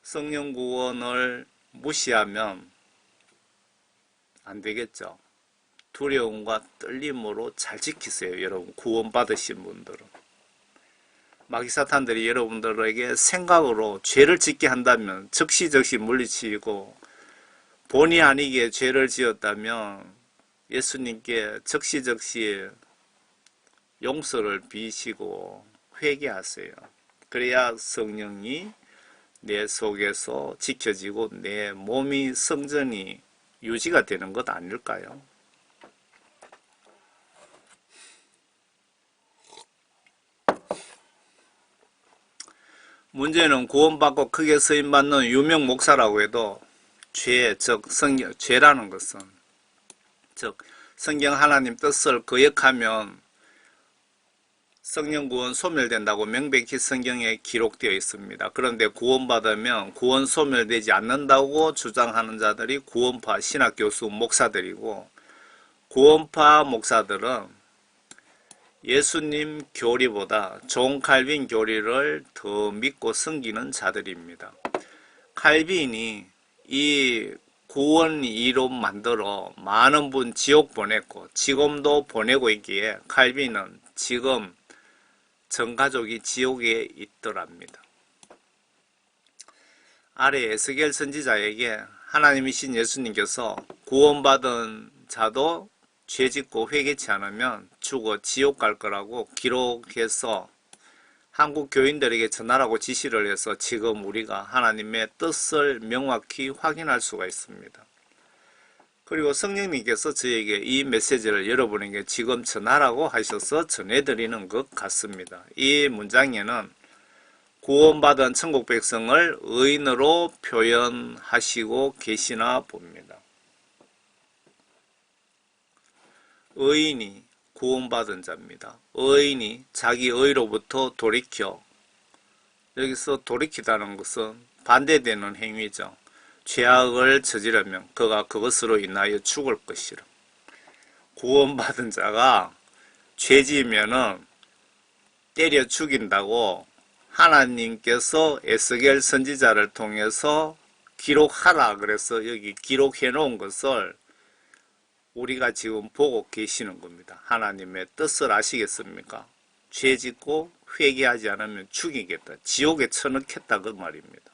성령 구원을 무시하면 안 되겠죠. 두려움과 떨림으로 잘 지키세요. 여러분 구원 받으신 분들은. 마귀사탄들이 여러분들에게 생각으로 죄를 짓게 한다면 즉시 물리치고 본의 아니게 죄를 지었다면 예수님께 즉시 용서를 비시고 회개하세요. 그래야 성령이 내 속에서 지켜지고 내 몸이 성전이 유지가 되는 것 아닐까요? 문제는 구원받고 크게 쓰임받는 유명 목사라고 해도 죄라는 것은 즉 성경 하나님 뜻을 거역하면 성령 구원 소멸된다고 명백히 성경에 기록되어 있습니다. 그런데 구원받으면 구원 소멸되지 않는다고 주장하는 자들이 구원파 신학교수 목사들이고 구원파 목사들은 예수님 교리보다 존 칼빈 교리를 더 믿고 섬기는 자들입니다. 칼빈이 이 구원 이론 만들어 많은 분 지옥 보냈고 지금도 보내고 있기에 칼빈은 지금 전 가족이 지옥에 있더랍니다. 아래 에스겔 선지자에게 하나님이신 예수님께서 구원받은 자도 죄짓고 회개치 않으면 죽어 지옥 갈 거라고 기록해서 한국 교인들에게 전하라고 지시를 해서 지금 우리가 하나님의 뜻을 명확히 확인할 수가 있습니다. 그리고 성령님께서 저에게 이 메시지를 여러분에게 지금 전하라고 하셔서 전해드리는 것 같습니다. 이 문장에는 구원받은 천국 백성을 의인으로 표현하시고 계시나 봅니다. 의인이 구원받은 자입니다. 의인이 자기 의로부터 돌이켜, 여기서 돌이키다는 것은 반대되는 행위죠. 죄악을 저지르면 그가 그것으로 인하여 죽을 것이라. 구원받은 자가 죄지으면은 때려 죽인다고 하나님께서 에스겔 선지자를 통해서 기록하라 그래서 여기 기록해 놓은 것을 우리가 지금 보고 계시는 겁니다. 하나님의 뜻을 아시겠습니까? 죄짓고 회개하지 않으면 죽이겠다. 지옥에 쳐넣겠다 그 말입니다.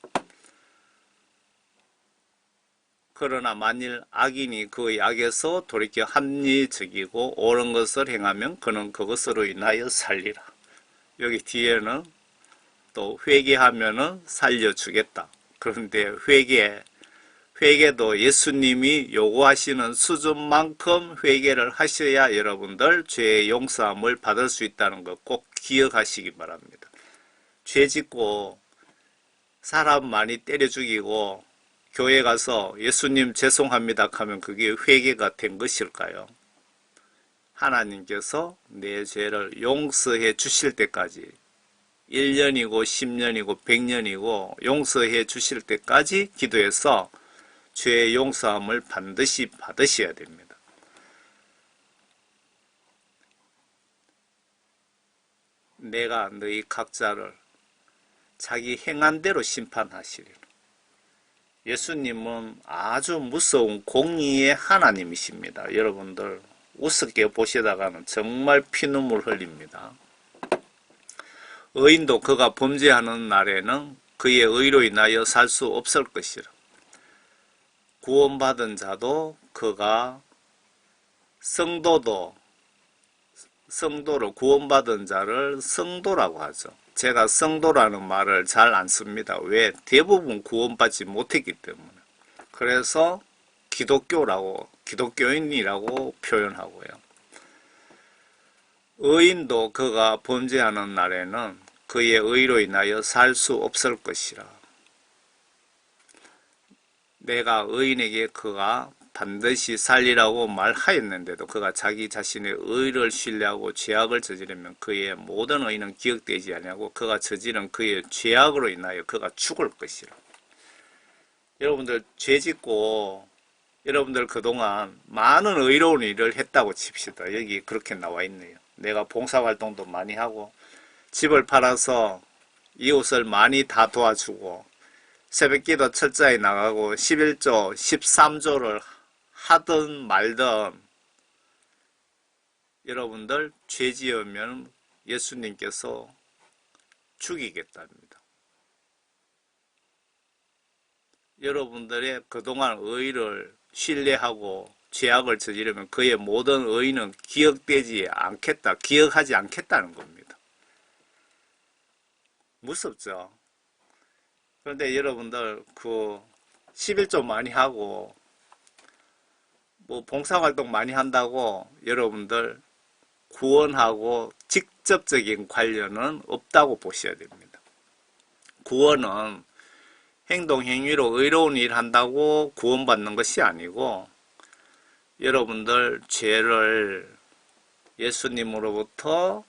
그러나 만일 악인이 그 악에서 돌이켜 합리적이고 옳은 것을 행하면 그는 그것으로 인하여 살리라. 여기 뒤에는 또 회개하면은 살려주겠다. 그런데 회개도 예수님이 요구하시는 수준만큼 회개를 하셔야 여러분들 죄의 용서함을 받을 수 있다는 거 꼭 기억하시기 바랍니다. 죄 짓고 사람 많이 때려 죽이고 교회 가서 예수님 죄송합니다 하면 그게 회개가 된 것일까요? 하나님께서 내 죄를 용서해 주실 때까지 1년이고 10년이고 100년이고 용서해 주실 때까지 기도해서 죄의 용서함을 반드시 받으셔야 됩니다. 내가 너희 각자를 자기 행한 대로 심판하시리라. 예수님은 아주 무서운 공의의 하나님이십니다. 여러분들 우습게 보시다가는 정말 피눈물 흘립니다. 의인도 그가 범죄하는 날에는 그의 의로 인하여 살 수 없을 것이라. 구원받은 자도 그가 성도를 구원받은 자를 성도라고 하죠. 제가 성도라는 말을 잘 안 씁니다. 왜? 대부분 구원받지 못했기 때문에. 그래서 기독교인이라고 표현하고요. 의인도 그가 범죄하는 날에는 그의 의로 인하여 살 수 없을 것이라. 내가 의인에게 그가 반드시 살리라고 말하였는데도 그가 자기 자신의 의를 신뢰하고 죄악을 저지르면 그의 모든 의는 기억되지 아니하고 그가 저지른 그의 죄악으로 인하여 그가 죽을 것이라. 여러분들 죄짓고 여러분들 그동안 많은 의로운 일을 했다고 칩시다. 여기 그렇게 나와 있네요. 내가 봉사활동도 많이 하고 집을 팔아서 이웃을 많이 다 도와주고 새벽기도 철저히 나가고 11조 13조를 하든 말든 여러분들 죄 지으면 예수님께서 죽이겠답니다. 여러분들의 그동안 의를 신뢰하고 죄악을 저지르면 그의 모든 의는 기억되지 않겠다, 기억하지 않겠다는 겁니다. 무섭죠? 그런데 여러분들 11조 많이 하고 봉사활동 많이 한다고 여러분들 구원하고 직접적인 관련은 없다고 보셔야 됩니다. 구원은 행동 행위로 의로운 일 한다고 구원받는 것이 아니고 여러분들 죄를 예수님으로부터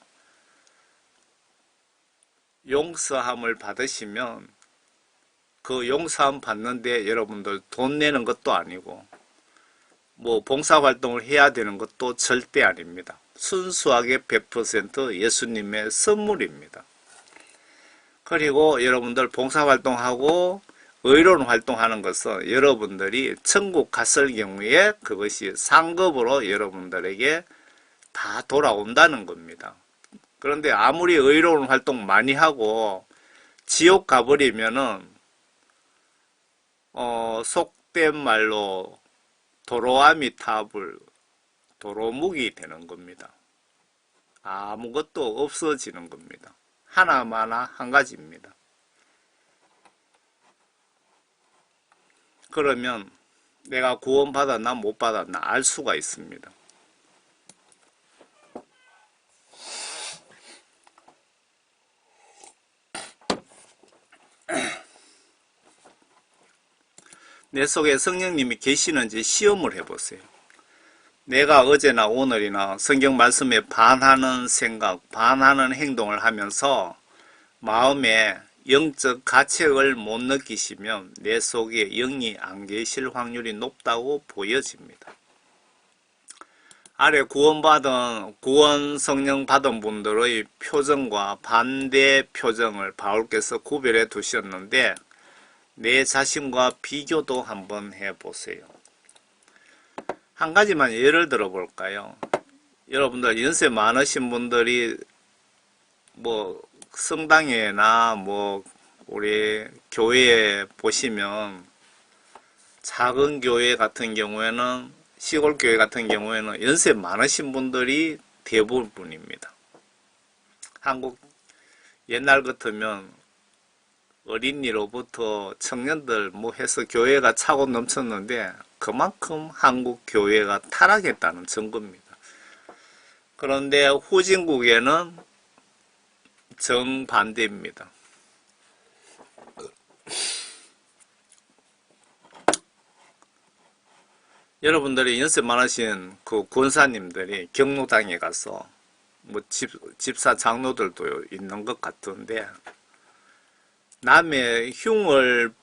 용서함을 받으시면 그 용서함 받는데 여러분들 돈 내는 것도 아니고 봉사활동을 해야 되는 것도 절대 아닙니다. 순수하게 100% 예수님의 선물입니다. 그리고 여러분들 봉사활동하고 의로운 활동하는 것은 여러분들이 천국 갔을 경우에 그것이 상급으로 여러분들에게 다 돌아온다는 겁니다. 그런데 아무리 의로운 활동 많이 하고 지옥 가버리면은 속된 말로 도로아미타불, 도로묵이 되는 겁니다. 아무것도 없어지는 겁니다. 하나마나 한 가지입니다. 그러면 내가 구원받았나 못 받았나 알 수가 있습니다. 내 속에 성령님이 계시는지 시험을 해보세요. 내가 어제나 오늘이나 성경 말씀에 반하는 생각, 반하는 행동을 하면서 마음에 영적 가책을 못 느끼시면 내 속에 영이 안 계실 확률이 높다고 보여집니다. 아래 구원 성령 받은 분들의 표정과 반대 표정을 바울께서 구별해 두셨는데 내 자신과 비교도 한번 해보세요. 한 가지만 예를 들어 볼까요? 여러분들 연세 많으신 분들이 성당에나 뭐 우리 교회에 보시면 작은 교회 같은 경우에는 시골 교회 같은 경우에는 연세 많으신 분들이 대부분입니다. 한국 옛날 같으면 어린이로부터 청년들 뭐 해서 교회가 차고 넘쳤는데 그만큼 한국 교회가 타락했다는 증거입니다. 그런데 후진국에는 정반대입니다. 여러분들이 연세 많으신 그 권사님들이 경로당에 가서 뭐 집사 장로들도 있는 것 같은데 남의 흉을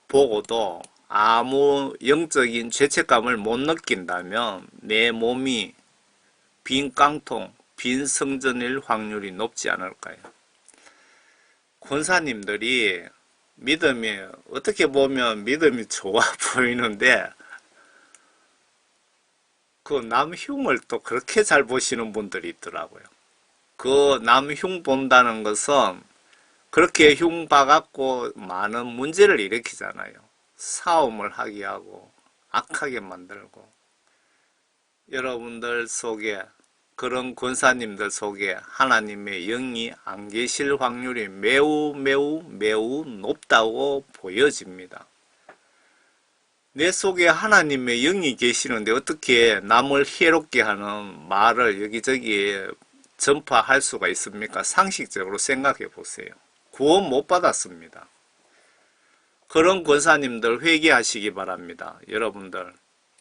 보고도 아무 영적인 죄책감을 못 느낀다면 내 몸이 빈 깡통, 빈 성전일 확률이 높지 않을까요? 권사님들이 믿음이 어떻게 보면 믿음이 좋아 보이는데 그 남 흉을 또 그렇게 잘 보시는 분들이 있더라고요. 그 남 흉 본다는 것은 그렇게 흉 봐갖고 많은 문제를 일으키잖아요. 싸움을 하게 하고 악하게 만들고 여러분들 속에 그런 권사님들 속에 하나님의 영이 안 계실 확률이 매우 높다고 보여집니다. 내 속에 하나님의 영이 계시는데 어떻게 남을 해롭게 하는 말을 여기저기 전파할 수가 있습니까? 상식적으로 생각해 보세요. 구원 못 받았습니다. 그런 권사님들 회개하시기 바랍니다. 여러분들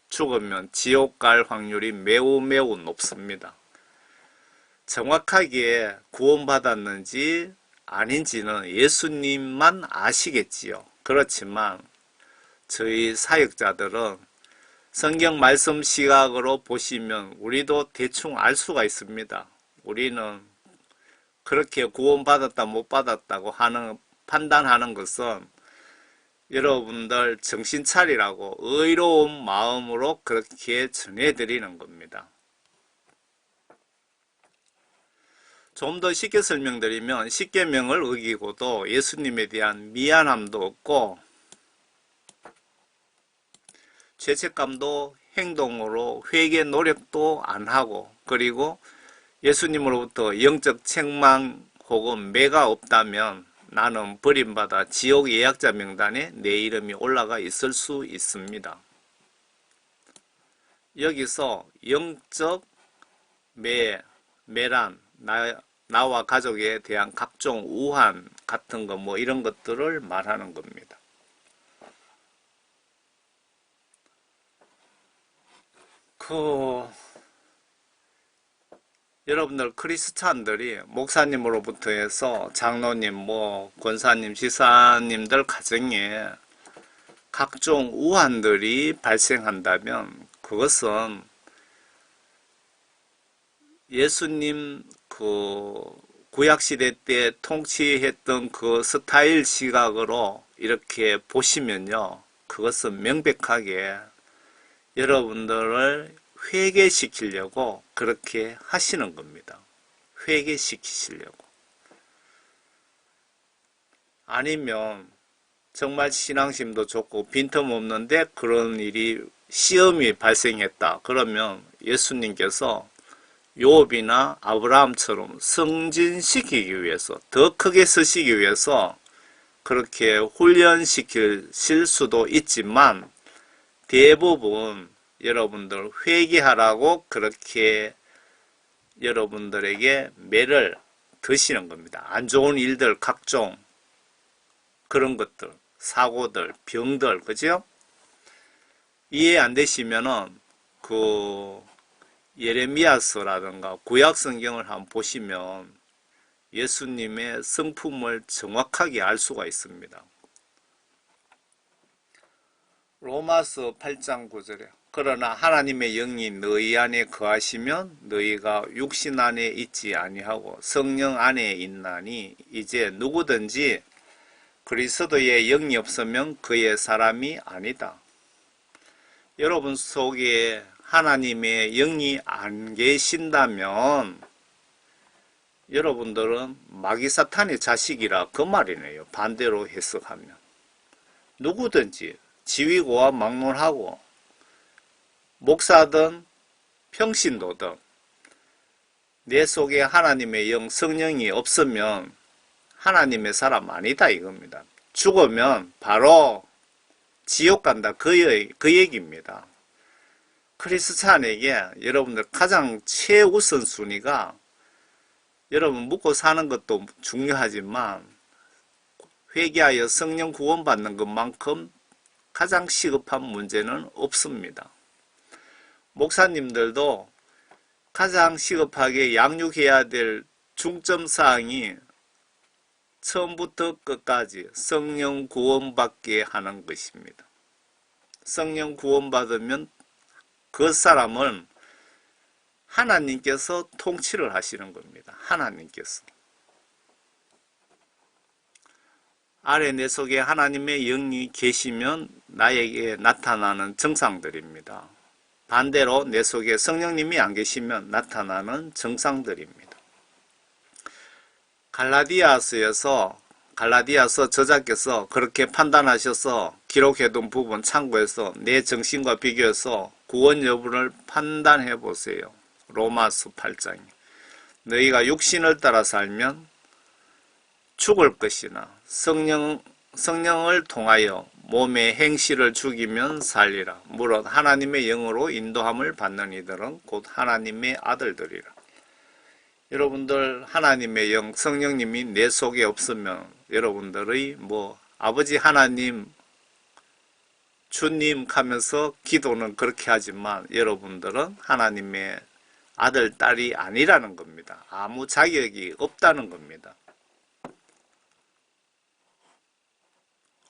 죽으면 지옥 갈 확률이 매우 높습니다. 정확하게 구원받았는지 아닌지는 예수님만 아시겠지요. 그렇지만 저희 사역자들은 성경 말씀 시각으로 보시면 우리도 대충 알 수가 있습니다. 우리는 그렇게 구원받았다 못 받았다고 판단하는 것은 여러분들 정신 차리라고 의로운 마음으로 그렇게 전해드리는 겁니다. 좀 더 쉽게 설명드리면 십계명을 어기고도 예수님에 대한 미안함도 없고 죄책감도 행동으로 회개 노력도 안 하고 그리고 예수님으로부터 영적 책망 혹은 매가 없다면 나는 버림받아 지옥 예약자 명단에 내 이름이 올라가 있을 수 있습니다. 여기서 영적 매란, 나와 가족에 대한 각종 우한 같은 거 뭐 이런 것들을 말하는 겁니다. 여러분들 크리스찬들이 목사님으로부터 해서 장로님, 뭐 권사님, 지사님들 가정에 각종 우환들이 발생한다면 그것은 예수님 그 구약시대 때 통치했던 그 스타일 시각으로 이렇게 보시면요. 그것은 명백하게 여러분들을 회개시키려고 그렇게 하시는 겁니다. 회개시키시려고. 아니면 정말 신앙심도 좋고 빈틈없는데 그런 일이 시험이 발생했다. 그러면 예수님께서 욥이나 아브라함처럼 승진시키기 위해서 더 크게 쓰시기 위해서 그렇게 훈련시키실 수도 있지만 대부분 여러분들 회개하라고 그렇게 여러분들에게 매를 드시는 겁니다. 안 좋은 일들 각종 그런 것들 사고들 병들 그죠? 이해 안 되시면은 그 예레미야서라든가 구약 성경을 한번 보시면 예수님의 성품을 정확하게 알 수가 있습니다. 로마서 8장 9절에 그러나 하나님의 영이 너희 안에 거하시면 너희가 육신 안에 있지 아니하고 성령 안에 있나니 이제 누구든지 그리스도의 영이 없으면 그의 사람이 아니다. 여러분 속에 하나님의 영이 안 계신다면 여러분들은 마귀사탄의 자식이라 그 말이네요. 반대로 해석하면. 누구든지 지위고와 막론하고 목사든 평신도든 내 속에 하나님의 영 성령이 없으면 하나님의 사람 아니다 이겁니다. 죽으면 바로 지옥 간다 그 얘기입니다. 크리스찬에게 여러분들 가장 최우선순위가 여러분 묵고 사는 것도 중요하지만 회개하여 성령 구원받는 것만큼 가장 시급한 문제는 없습니다. 목사님들도 가장 시급하게 양육해야 될 중점사항이 처음부터 끝까지 성령 구원받게 하는 것입니다. 성령 구원받으면 그 사람은 하나님께서 통치를 하시는 겁니다. 하나님께서. 아래 내 속에 하나님의 영이 계시면 나에게 나타나는 증상들입니다. 반대로 내 속에 성령님이 안 계시면 나타나는 증상들입니다. 갈라디아서 저자께서 그렇게 판단하셔서 기록해둔 부분 참고해서 내 정신과 비교해서 구원 여부를 판단해 보세요. 로마서 8장. 너희가 육신을 따라 살면 죽을 것이나 성령을 통하여 몸의 행실을 죽이면 살리라. 물론 하나님의 영으로 인도함을 받는 이들은 곧 하나님의 아들들이라. 여러분들 하나님의 영 성령님이 내 속에 없으면 여러분들의 아버지 하나님 주님 하면서 기도는 그렇게 하지만 여러분들은 하나님의 아들 딸이 아니라는 겁니다. 아무 자격이 없다는 겁니다.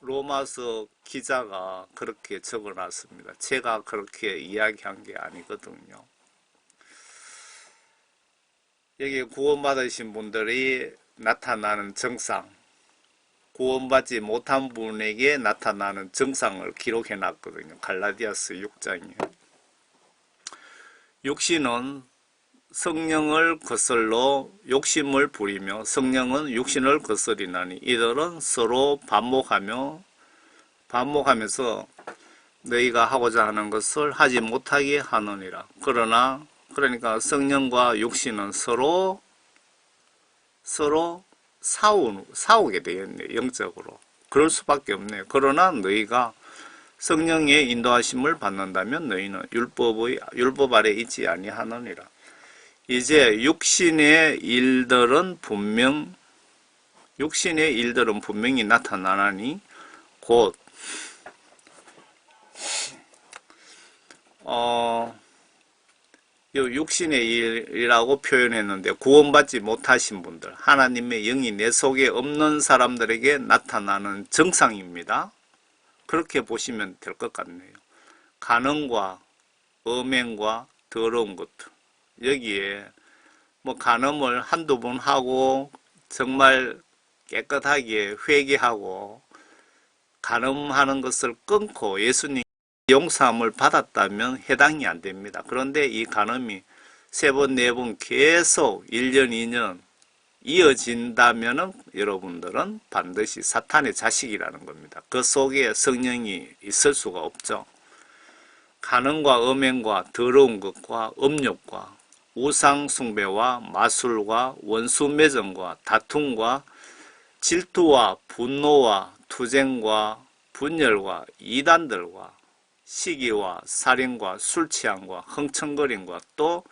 로마서 기자가 그렇게 적어놨습니다. 제가 그렇게 이야기한 게 아니거든요. 여기 구원받으신 분들이 나타나는 증상, 구원받지 못한 분에게 나타나는 증상을 기록해 놨거든요. 갈라디아서 6장이에요. 육신은 성령을 거슬러 욕심을 부리며 성령은 육신을 거스리나니 이들은 서로 반목하면서 너희가 하고자 하는 것을 하지 못하게 하느니라. 그러니까 성령과 육신은 서로 싸우게 되겠네요. 영적으로. 그럴 수밖에 없네요. 그러나 너희가 성령의 인도하심을 받는다면 너희는 율법 아래 있지 아니하느니라. 이제 육신의 일들은 분명히 나타나나니 곧 육신의 일이라고 표현했는데 구원받지 못하신 분들, 하나님의 영이 내 속에 없는 사람들에게 나타나는 증상입니다. 그렇게 보시면 될 것 같네요. 간음과 음행과 더러운 것들. 여기에 간음을 한두 번 하고 정말 깨끗하게 회개하고 간음하는 것을 끊고 예수님 용서함을 받았다면 해당이 안 됩니다. 그런데 이 간음이 3번, 4번 계속 1년, 2년 이어진다면 여러분들은 반드시 사탄의 자식이라는 겁니다. 그 속에 성령이 있을 수가 없죠. 간음과 음행과 더러운 것과 음욕과 우상 숭배와 마술과 원수 매정과 다툼과 질투와 분노와 투쟁과 분열과 이단들과 시기와 살인과 술취함과 흥청거림과 또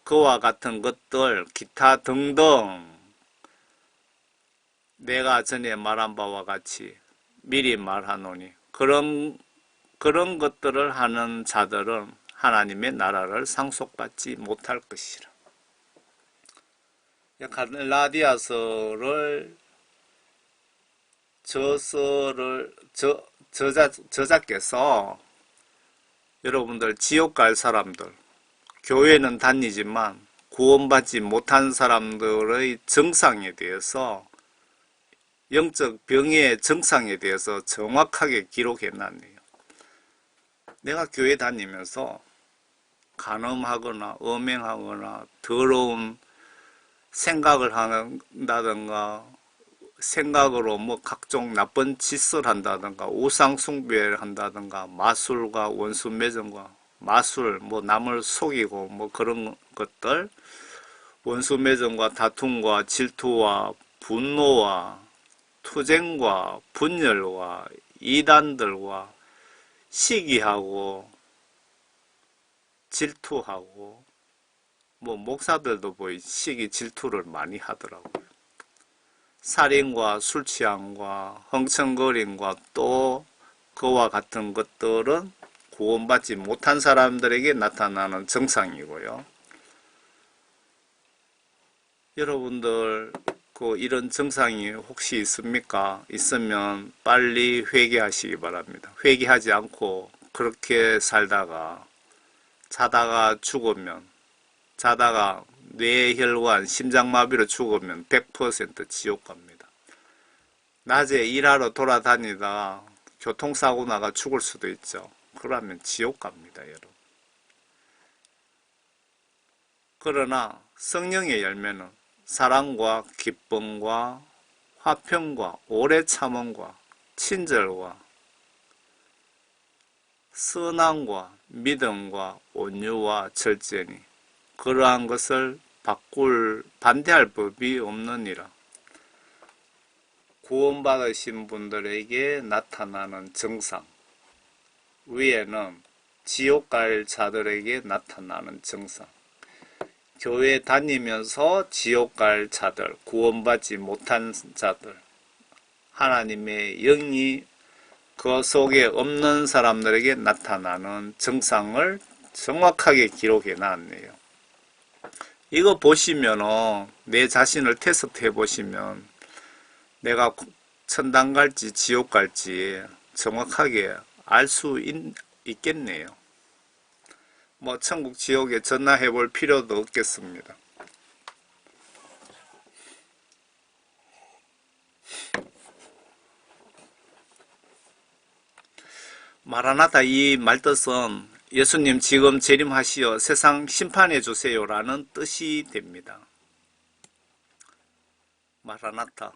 그와 같은 것들 기타 등등 내가 전에 말한 바와 같이 미리 말하노니 그런 것들을 하는 자들은 하나님의 나라를 상속받지 못할 것이라. 갈라디아서를 저자께서 여러분들 지옥 갈 사람들, 교회는 다니지만 구원받지 못한 사람들의 증상에 대해서, 영적 병의 증상에 대해서 정확하게 기록해 놨네요. 내가 교회 다니면서 간음하거나 음행하거나 더러운 생각을 한다든가 생각으로 뭐 각종 나쁜 짓을 한다든가 우상숭배를 한다든가 마술과 원수 매점과 마술 뭐 남을 속이고 뭐 그런 것들 원수 매점과 다툼과 질투와 분노와 투쟁과 분열과 이단들과 시기하고 질투하고 뭐 목사들도 뭐 시기 질투를 많이 하더라고요. 살인과 술 취함과 흥청거림과 또 그와 같은 것들은 구원받지 못한 사람들에게 나타나는 증상이고요. 여러분들 이런 증상이 혹시 있습니까? 있으면 빨리 회개하시기 바랍니다. 회개하지 않고 그렇게 살다가 자다가 죽으면 자다가 뇌혈관, 심장마비로 죽으면 100% 지옥 갑니다. 낮에 일하러 돌아다니다가 교통사고 나가 죽을 수도 있죠. 그러면 지옥 갑니다, 여러분. 그러나 성령의 열매는 사랑과 기쁨과 화평과 오래 참음과 친절과 선함과 믿음과 온유와 절제니 그러한 것을 반대할 법이 없느니라. 구원받으신 분들에게 나타나는 증상, 위에는 지옥 갈 자들에게 나타나는 증상, 교회 다니면서 지옥 갈 자들, 구원받지 못한 자들, 하나님의 영이 그 속에 없는 사람들에게 나타나는 증상을 정확하게 기록해 놨네요. 이거 보시면은 내 자신을 테스트 해보시면 내가 천당 갈지 지옥 갈지 정확하게 알 수 있겠네요. 뭐 천국 지옥에 전화해 볼 필요도 없겠습니다. 마라나타 이 말뜻은 예수님 지금 재림하시어 세상 심판해 주세요 라는 뜻이 됩니다. 마라나타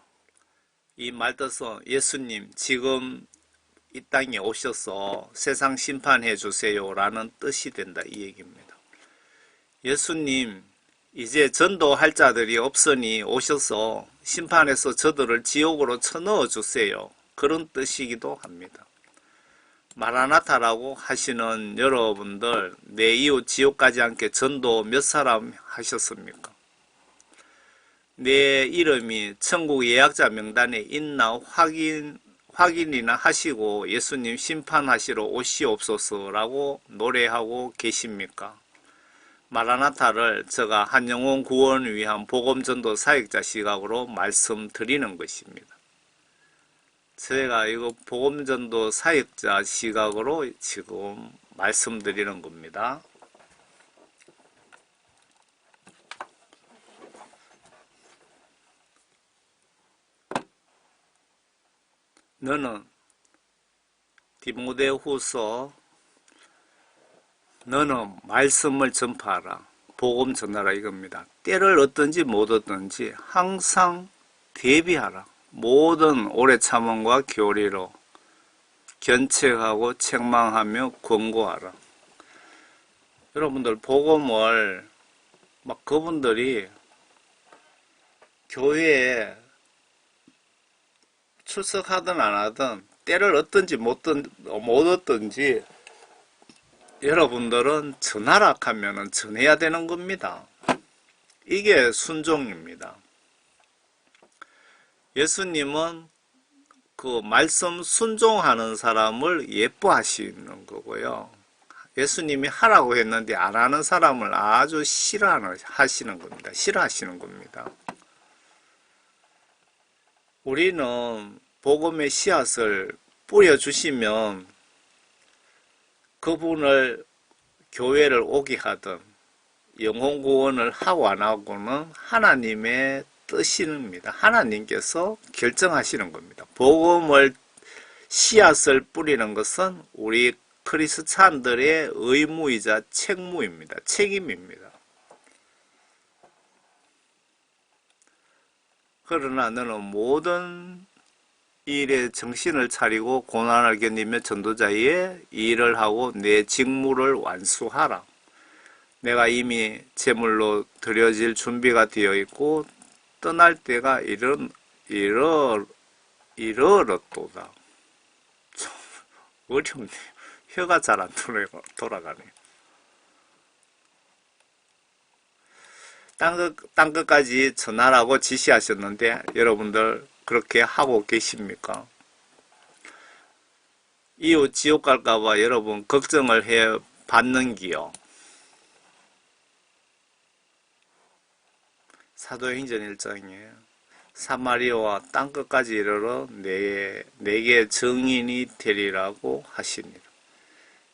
이 말뜻은 예수님 지금 이 땅에 오셔서 세상 심판해 주세요 라는 뜻이 된다 이 얘기입니다. 예수님 이제 전도할 자들이 없으니 오셔서 심판해서 저들을 지옥으로 쳐넣어 주세요. 그런 뜻이기도 합니다. 마라나타라고 하시는 여러분들 내 이웃 지옥 가지 않게 전도 몇 사람 하셨습니까? 내 이름이 천국 예약자 명단에 있나 확인이나 하시고 예수님 심판하시러 오시옵소서라고 노래하고 계십니까? 마라나타를 제가 한영혼 구원을 위한 복음전도 사역자 시각으로 말씀드리는 것입니다. 제가 이거 복음전도 사역자 시각으로 지금 말씀드리는 겁니다. 너는 디모데후서 너는 말씀을 전파하라. 복음 전하라 이겁니다. 때를 얻든지 못 얻든지 항상 대비하라. 모든 오래 참음과 교리로 견책하고 책망하며 권고하라. 여러분들 복음을 막 그분들이 교회에 출석하든 안 하든 때를 얻든지 못 얻든지 여러분들은 전하라 하면은 전해야 되는 겁니다. 이게 순종입니다. 예수님은 그 말씀 순종하는 사람을 예뻐하시는 거고요. 예수님이 하라고 했는데 안 하는 사람을 아주 싫어하시는 겁니다. 싫어하시는 겁니다. 우리는 복음의 씨앗을 뿌려주시면 그분을 교회를 오게 하든 영혼 구원을 하고 안 하고는 하나님의 뜻입니다. 하나님께서 결정하시는 겁니다. 복음을 씨앗을 뿌리는 것은 우리 크리스찬들의 의무이자 책무입니다. 책임입니다. 그러나 너는 모든 일에 정신을 차리고 고난을 견디며 전도자의 일을 하고 내 직무를 완수하라. 내가 이미 제물로 드려질 준비가 되어 있고 떠날 때가 이르렀도다. 좀 어렵네요. 혀가 잘 안 돌아가네요. 땅끝까지 전하라고 지시하셨는데 여러분들 그렇게 하고 계십니까? 이후 지옥 갈까봐 여러분 걱정을 해 받는기요. 사도행전 1장에 사마리아와 땅끝까지 이르러 내게 증인이 되리라고 하시니라.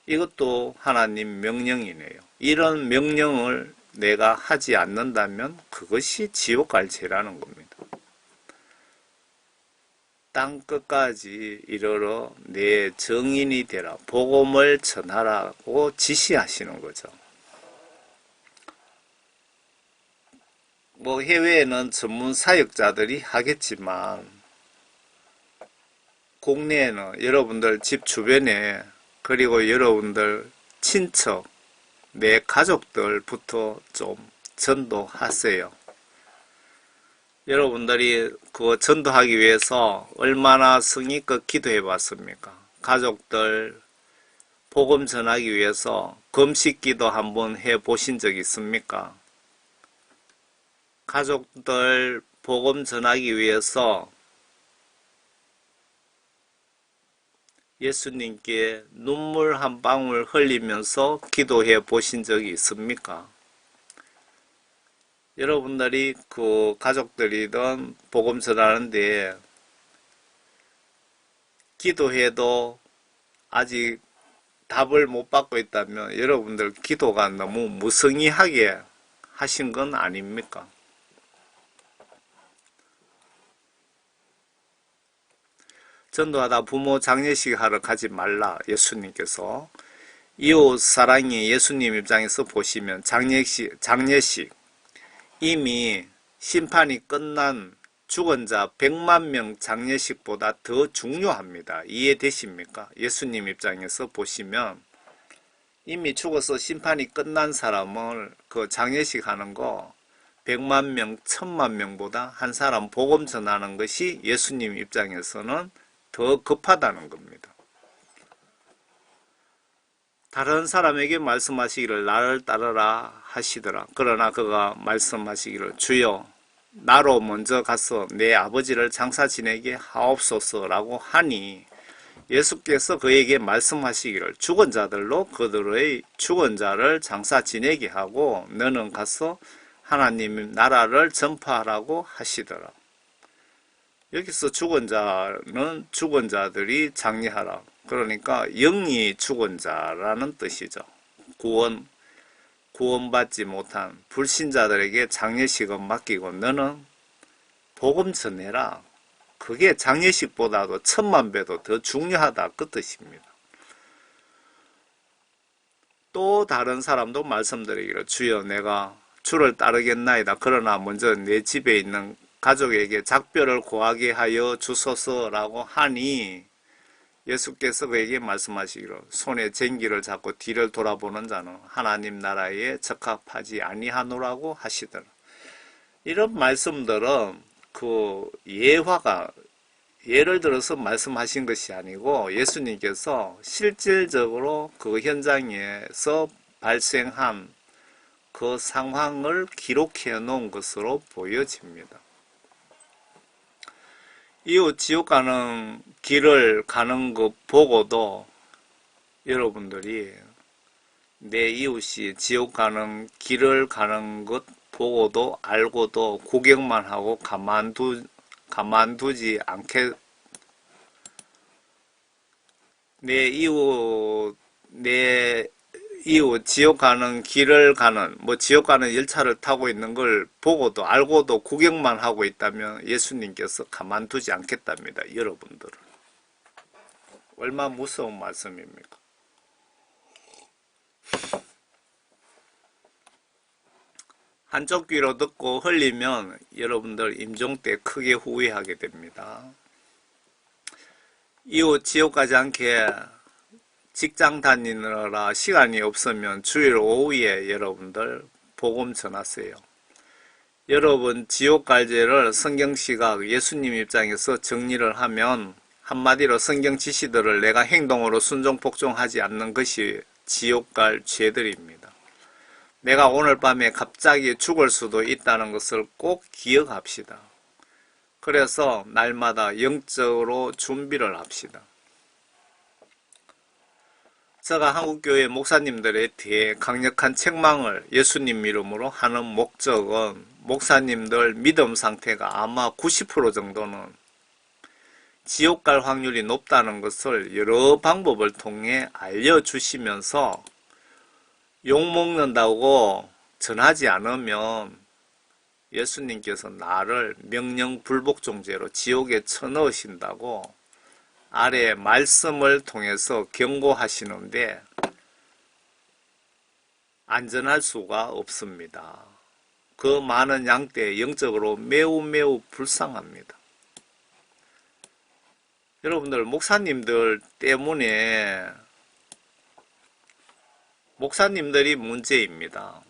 이것도 하나님 명령이네요. 이런 명령을 내가 하지 않는다면 그것이 지옥 갈 죄라는 겁니다. 땅끝까지 이르러 내 증인이 되라. 복음을 전하라고 지시하시는 거죠. 뭐 해외에는 전문 사역자들이 하겠지만 국내에는 여러분들 집 주변에 그리고 여러분들 친척, 내 가족들부터 좀 전도하세요. 여러분들이 그 전도하기 위해서 얼마나 성의껏 기도해 봤습니까? 가족들 복음 전하기 위해서 금식 기도 한번 해 보신 적 있습니까? 가족들 복음 전하기 위해서 예수님께 눈물 한 방울 흘리면서 기도해 보신 적이 있습니까? 여러분들이 그 가족들이든 복음 전하는데 기도해도 아직 답을 못 받고 있다면 여러분들 기도가 너무 무성의하게 하신 건 아닙니까? 전도하다 부모 장례식 하러 가지 말라 예수님께서. 이웃 사랑이 예수님 입장에서 보시면 장례식 이미 심판이 끝난 죽은 자 100만 명 장례식보다 더 중요합니다. 이해되십니까? 예수님 입장에서 보시면 이미 죽어서 심판이 끝난 사람을 그 장례식 하는 거 100만 명, 1000만 명보다 한 사람 복음 전하는 것이 예수님 입장에서는 더 급하다는 겁니다. 다른 사람에게 말씀하시기를 나를 따르라 하시더라. 그러나 그가 말씀하시기를 주여 나로 먼저 가서 내 아버지를 장사 지내게 하옵소서라고 하니 예수께서 그에게 말씀하시기를 죽은 자들로 그들의 죽은 자를 장사 지내게 하고 너는 가서 하나님 나라를 전파하라고 하시더라. 여기서 죽은 자는 죽은 자들이 장례하라. 그러니까 영이 죽은 자라는 뜻이죠. 구원받지 못한 불신자들에게 장례식은 맡기고 너는 복음 전해라. 그게 장례식보다도 1000만 배도 더 중요하다 그 뜻입니다. 또 다른 사람도 말씀드리기를 주여 내가 주를 따르겠나이다. 그러나 먼저 내 집에 있는 가족에게 작별을 고하게 하여 주소서라고 하니 예수께서 그에게 말씀하시기를 손에 쟁기를 잡고 뒤를 돌아보는 자는 하나님 나라에 적합하지 아니하노라고 하시더라. 이런 말씀들은 그 예를 들어서 말씀하신 것이 아니고 예수님께서 실질적으로 그 현장에서 발생한 그 상황을 기록해 놓은 것으로 보여집니다. 이후 지옥 가는 길을 가는 것 보고도 여러분들이 내 이웃이 지옥 가는 길을 가는 것 보고도 알고도 구경만 하고 가만두지 않게 내 이웃 지옥 가는 길을 가는 지옥 가는 열차를 타고 있는 걸 보고도 알고도 구경만 하고 있다면 예수님께서 가만두지 않겠답니다. 여러분들을. 얼마나 무서운 말씀입니까? 한쪽 귀로 듣고 흘리면 여러분들 임종 때 크게 후회하게 됩니다. 이후 지옥 가지 않게 직장 다니느라 시간이 없으면 주일 오후에 여러분들 복음 전하세요. 여러분 지옥 갈 죄를 성경시각 예수님 입장에서 정리를 하면 한마디로 성경 지시들을 내가 행동으로 순종 복종하지 않는 것이 지옥 갈 죄들입니다. 내가 오늘 밤에 갑자기 죽을 수도 있다는 것을 꼭 기억합시다. 그래서 날마다 영적으로 준비를 합시다. 제가 한국교회 목사님들에 대해 강력한 책망을 예수님 이름으로 하는 목적은 목사님들 믿음 상태가 아마 90% 정도는 지옥 갈 확률이 높다는 것을 여러 방법을 통해 알려주시면서 욕먹는다고 전하지 않으면 예수님께서 나를 명령불복종죄로 지옥에 쳐넣으신다고 아래 말씀을 통해서 경고하시는데 안전할 수가 없습니다. 그 많은 양떼 영적으로 매우 불쌍합니다. 여러분들 목사님들 때문에 목사님들이 문제입니다.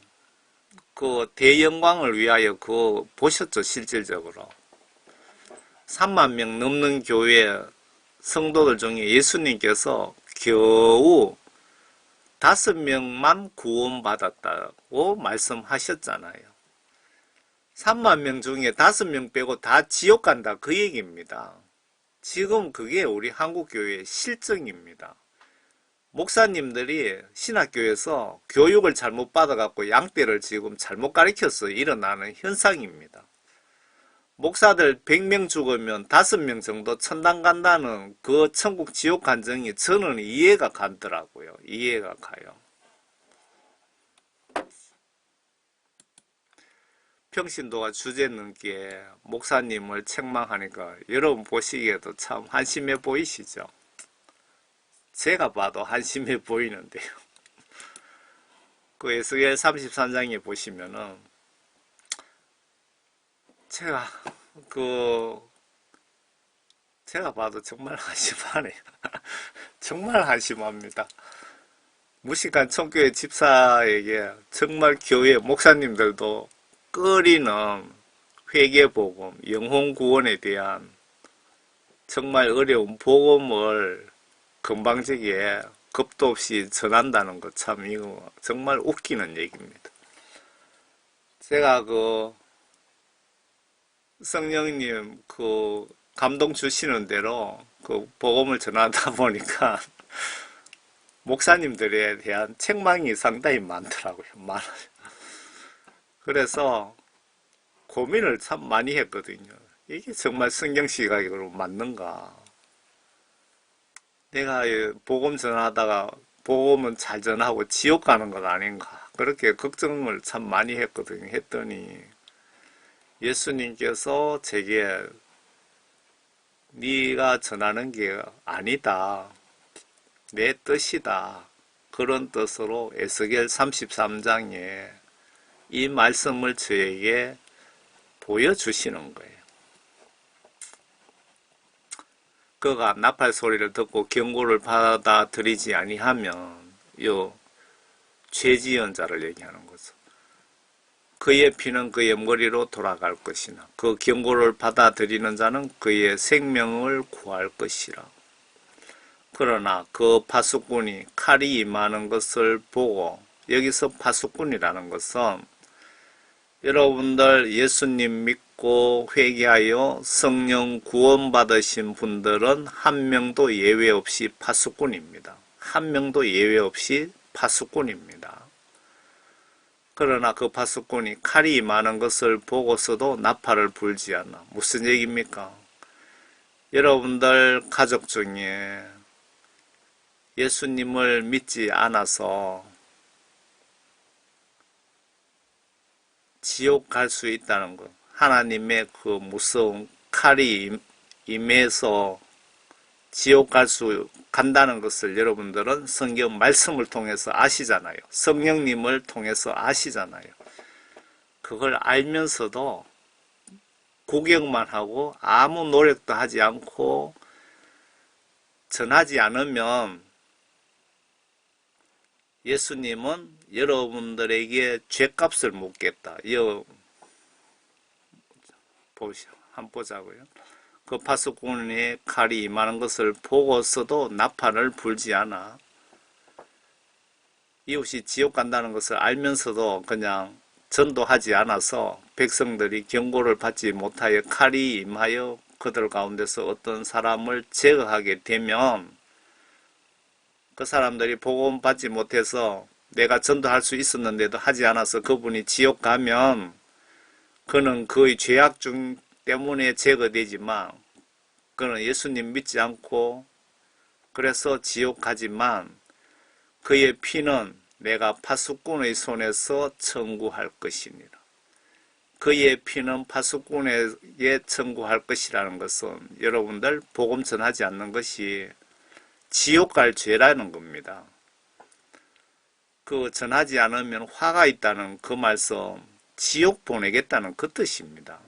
그 대영광을 위하여 그거 보셨죠? 실질적으로 3만 명 넘는 교회 성도들 중에 예수님께서 겨우 5명만 구원받았다고 말씀하셨잖아요. 3만 명 중에 5명 빼고 다 지옥 간다 그 얘기입니다. 지금 그게 우리 한국교회의 실정입니다. 목사님들이 신학교에서 교육을 잘못 받아갖고 양떼를 지금 잘못 가르쳐서 일어나는 현상입니다. 목사들 100명 죽으면 5명 정도 천당 간다는 그 천국 지옥 간증이 저는 이해가 가더라고요. 이해가 가요. 평신도가 주제 넘게 목사님을 책망하니까 여러분 보시기에도 참 한심해 보이시죠? 제가 봐도 한심해 보이는데요. 그 에스겔 33장에 보시면은 제가 봐도 정말 한심하네요. 정말 한심합니다. 무식한 청교회 집사에게 정말 교회 목사님들도 꺼리는 회개복음, 영혼구원에 대한 정말 어려운 복음을 건방지게 겁도 없이 전한다는 것 참 이거 정말 웃기는 얘기입니다. 제가 성령님 감동 주시는 대로 복음을 전하다 보니까 목사님들에 대한 책망이 상당히 많더라고요. 많아요. 그래서 고민을 참 많이 했거든요. 이게 정말 성경 시각으로 맞는가? 내가 복음 전하다가 복음은 잘 전하고 지옥 가는 것 아닌가? 그렇게 걱정을 참 많이 했거든요. 했더니 예수님께서 제게 네가 전하는 게 아니다. 내 뜻이다. 그런 뜻으로 에스겔 33장에 이 말씀을 저에게 보여주시는 거예요. 그가 나팔 소리를 듣고 경고를 받아들이지 아니하면 죄지은 자를 얘기하는 거죠. 그의 피는 그의 머리로 돌아갈 것이나 그 경고를 받아들이는 자는 그의 생명을 구할 것이라. 그러나 그 파수꾼이 칼이 임하는 것을 보고, 여기서 파수꾼이라는 것은 여러분들 예수님 믿고 회개하여 성령 구원받으신 분들은 한 명도 예외 없이 파수꾼입니다. 한 명도 예외 없이 파수꾼입니다. 그러나 그 파수꾼이 칼이 임하는 것을 보고서도 나팔을 불지 않아. 무슨 얘기입니까? 여러분들 가족 중에 예수님을 믿지 않아서 지옥 갈 수 있다는 것, 하나님의 그 무서운 칼이 임해서 지옥 간다는 것을 여러분들은 성경 말씀을 통해서 아시잖아요. 성령님을 통해서 아시잖아요. 그걸 알면서도 구경만 하고 아무 노력도 하지 않고 전하지 않으면 예수님은 여러분들에게 죄값을 묻겠다. 이거 한번 보자고요. 그 파수꾼의 칼이 임하는 것을 보고서도 나팔을 불지 않아. 이웃이 지옥 간다는 것을 알면서도 그냥 전도하지 않아서 백성들이 경고를 받지 못하여 칼이 임하여 그들 가운데서 어떤 사람을 제거하게 되면 그 사람들이 복음 받지 못해서 내가 전도할 수 있었는데도 하지 않아서 그분이 지옥 가면 그는 그의 죄악 중 때문에 제거되지만 그는 예수님 믿지 않고 그래서 지옥 가지만 그의 피는 내가 파수꾼의 손에서 청구할 것이니라. 그의 피는 파수꾼에게 청구할 것이라는 것은 여러분들 복음 전하지 않는 것이 지옥 갈 죄라는 겁니다. 그 전하지 않으면 화가 있다는 그 말씀, 지옥 보내겠다는 그 뜻입니다.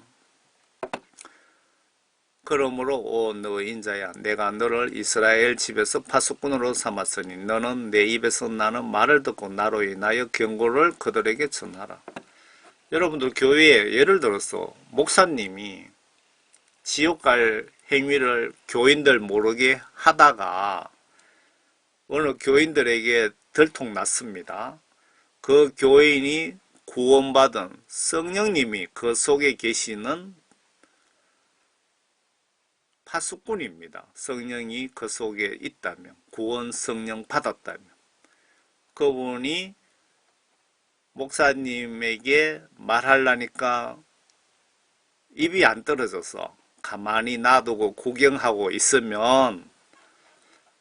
그러므로 오 너 인자야 내가 너를 이스라엘 집에서 파수꾼으로 삼았으니 너는 내 입에서 나는 말을 듣고 나로 인하여 경고를 그들에게 전하라. 여러분들 교회에 예를 들어서 목사님이 지옥 갈 행위를 교인들 모르게 하다가 어느 교인들에게 들통났습니다. 그 교인이 구원받은 성령님이 그 속에 계시는 파수꾼입니다. 성령이 그 속에 있다면, 구원 성령 받았다면 그분이 목사님에게 말하려니까 입이 안 떨어져서 가만히 놔두고 구경하고 있으면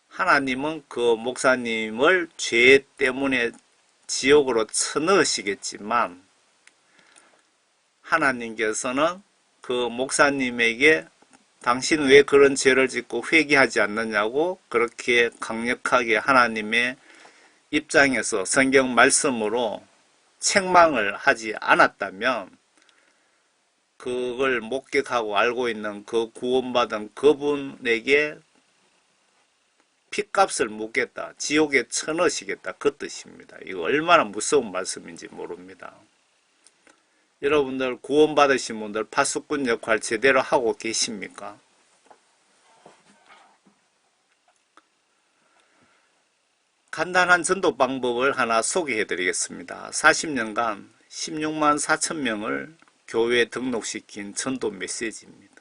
하나님은 그 목사님을 죄 때문에 지옥으로 쳐넣으시겠지만 하나님께서는 그 목사님에게 당신 왜 그런 죄를 짓고 회개하지 않느냐고 그렇게 강력하게 하나님의 입장에서 성경 말씀으로 책망을 하지 않았다면 그걸 목격하고 알고 있는 그 구원받은 그분에게 핏값을 묻겠다. 지옥에 쳐넣으시겠다. 그 뜻입니다. 이거 얼마나 무서운 말씀인지 모릅니다. 여러분들 구원받으신 분들 파수꾼 역할 제대로 하고 계십니까? 간단한 전도 방법을 하나 소개해 드리겠습니다. 40년간 16만 4천 명을 교회에 등록시킨 전도 메시지입니다.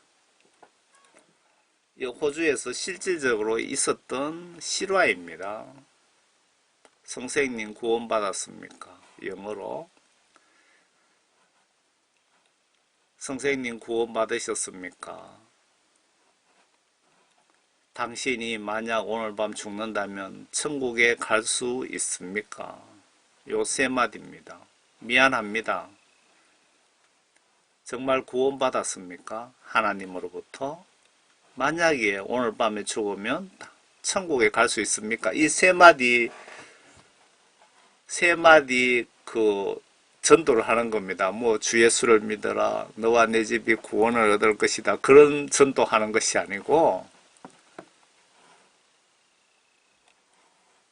이 호주에서 실질적으로 있었던 실화입니다. 선생님 구원받았습니까? 영어로 선생님 구원받으셨습니까? 당신이 만약 오늘 밤 죽는다면 천국에 갈 수 있습니까? 요 세 마디입니다. 미안합니다. 정말 구원받았습니까? 하나님으로부터? 만약에 오늘 밤에 죽으면 천국에 갈 수 있습니까? 이 세 마디 그 전도를 하는 겁니다. 뭐 주 예수를 믿어라. 너와 내 집이 구원을 얻을 것이다. 그런 전도하는 것이 아니고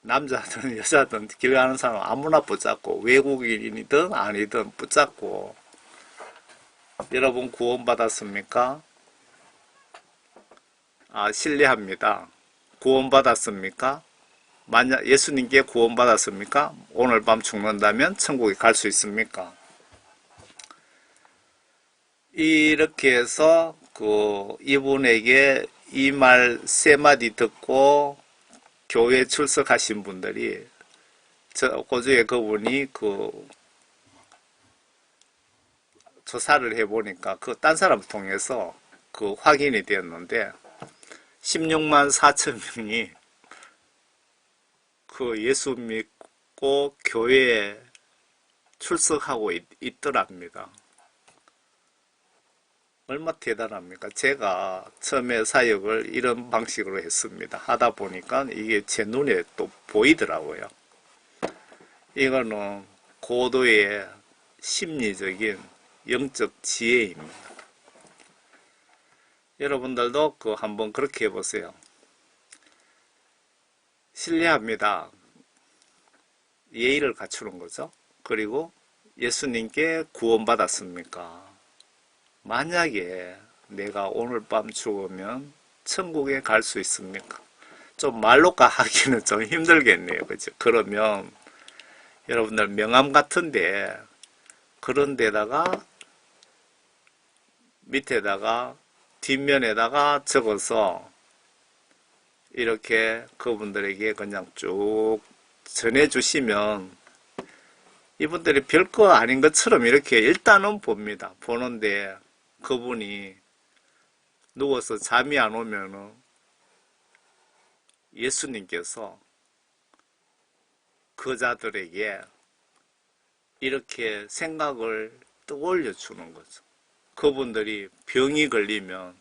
남자든 여자든 길 가는 사람 아무나 붙잡고 외국인이든 아니든 붙잡고 여러분 구원받았습니까? 실례합니다. 구원받았습니까? 만약 예수님께 구원받았습니까? 오늘 밤 죽는다면 천국에 갈 수 있습니까? 이렇게 해서 이분에게 이 말 세 마디 듣고 교회 출석하신 분들이 호주에 그분이 조사를 해보니까 딴 사람 통해서 확인이 되었는데 16만 4천 명이 예수 믿고 교회에 출석하고 있더랍니다. 얼마 대단합니까? 제가 처음에 사역을 이런 방식으로 했습니다. 하다 보니까 이게 제 눈에 또 보이더라고요. 이거는 고도의 심리적인 영적 지혜입니다. 여러분들도 한번 그렇게 해보세요. 신뢰합니다. 예의를 갖추는 거죠. 그리고 예수님께 구원받았습니까? 만약에 내가 오늘 밤 죽으면 천국에 갈 수 있습니까? 좀 말로까 하기는 좀 힘들겠네요. 그죠? 그러면 여러분들 명함 같은데 그런 데다가 밑에다가 뒷면에다가 적어서 이렇게 그분들에게 그냥 쭉 전해주시면 이분들이 별거 아닌 것처럼 이렇게 일단은 봅니다. 보는데 그분이 누워서 잠이 안 오면은 예수님께서 그 자들에게 이렇게 생각을 떠올려 주는 거죠. 그분들이 병이 걸리면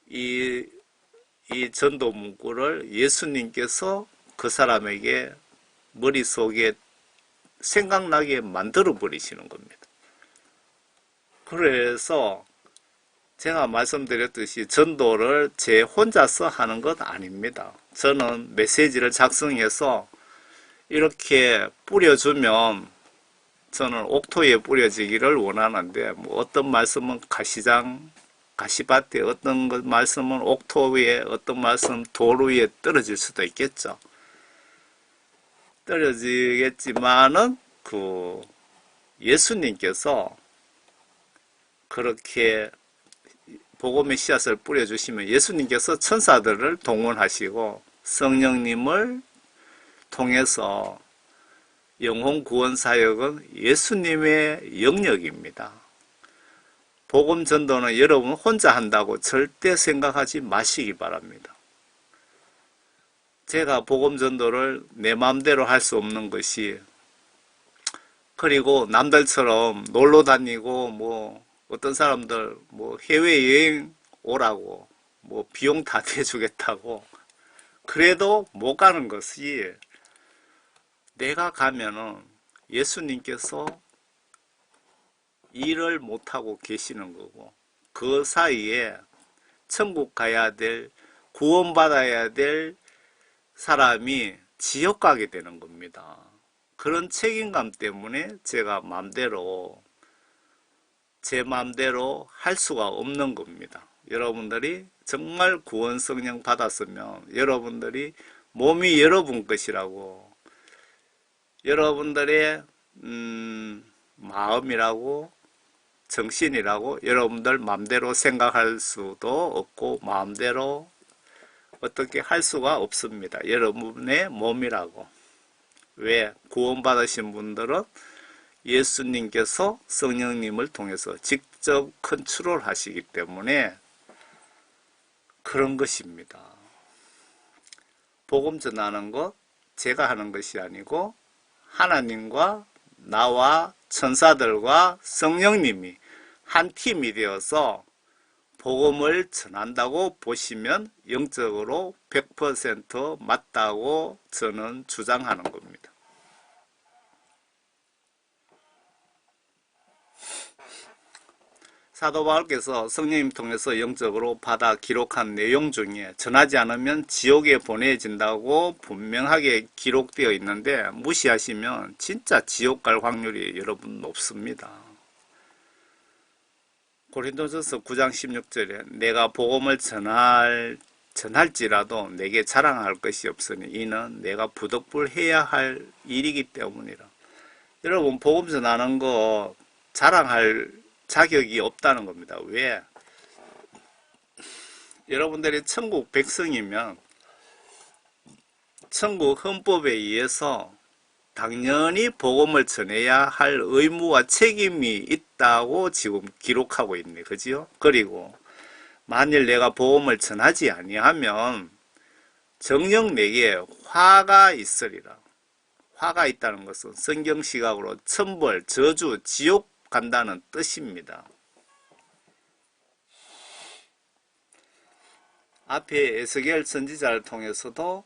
이 전도 문구를 예수님께서 그 사람에게 머릿속에 생각나게 만들어 버리시는 겁니다. 그래서 제가 말씀드렸듯이 전도를 제 혼자서 하는 것 아닙니다. 저는 메시지를 작성해서 이렇게 뿌려주면 저는 옥토에 뿌려지기를 원하는데 뭐 어떤 말씀은 가시밭에, 어떤 말씀은 옥토 위에, 어떤 말씀 돌 위에 떨어질 수도 있겠죠. 떨어지겠지만은 예수님께서 그렇게 복음의 씨앗을 뿌려주시면 예수님께서 천사들을 동원하시고 성령님을 통해서 영혼 구원 사역은 예수님의 영역입니다. 복음 전도는 여러분 혼자 한다고 절대 생각하지 마시기 바랍니다. 제가 복음 전도를 내 마음대로 할 수 없는 것이, 그리고 남들처럼 놀러 다니고 뭐 어떤 사람들 뭐 해외여행 오라고 뭐 비용 다 대주겠다고 그래도 못 가는 것이, 내가 가면은 예수님께서 일을 못하고 계시는 거고 그 사이에 천국 가야 될, 구원받아야 될 사람이 지옥 가게 되는 겁니다. 그런 책임감 때문에 제가 제 마음대로 할 수가 없는 겁니다. 여러분들이 정말 구원 성령 받았으면 여러분들이 몸이 여러분 것이라고, 여러분들의 마음이라고 정신이라고 여러분들 마음대로 생각할 수도 없고 마음대로 어떻게 할 수가 없습니다. 여러분의 몸이라고. 왜? 구원받으신 분들은 예수님께서 성령님을 통해서 직접 컨트롤 하시기 때문에 그런 것입니다. 복음 전하는 것 제가 하는 것이 아니고 하나님과 나와 천사들과 성령님이 한 팀이 되어서 복음을 전한다고 보시면 영적으로 100% 맞다고 저는 주장하는 겁니다. 사도 바울께서 성령님 통해서 영적으로 받아 기록한 내용 중에 전하지 않으면 지옥에 보내진다고 분명하게 기록되어 있는데 무시하시면 진짜 지옥 갈 확률이 여러분 높습니다. 고린도전서 9장 16절에 내가 복음을 전할지라도 내게 자랑할 것이 없으니 이는 내가 부득불해야 할 일이기 때문이라. 여러분 복음 전하는 거 자랑할 자격이 없다는 겁니다. 왜? 여러분들이 천국 백성이면 천국 헌법에 의해서 당연히 복음을 전해야 할 의무와 책임이 있다고 지금 기록하고 있네. 그지요? 그리고 만일 내가 복음을 전하지 아니하면 정녕 내게 화가 있으리라. 화가 있다는 것은 성경 시각으로 천벌, 저주, 지옥 간다는 뜻입니다. 앞에 에스겔 선지자를 통해서도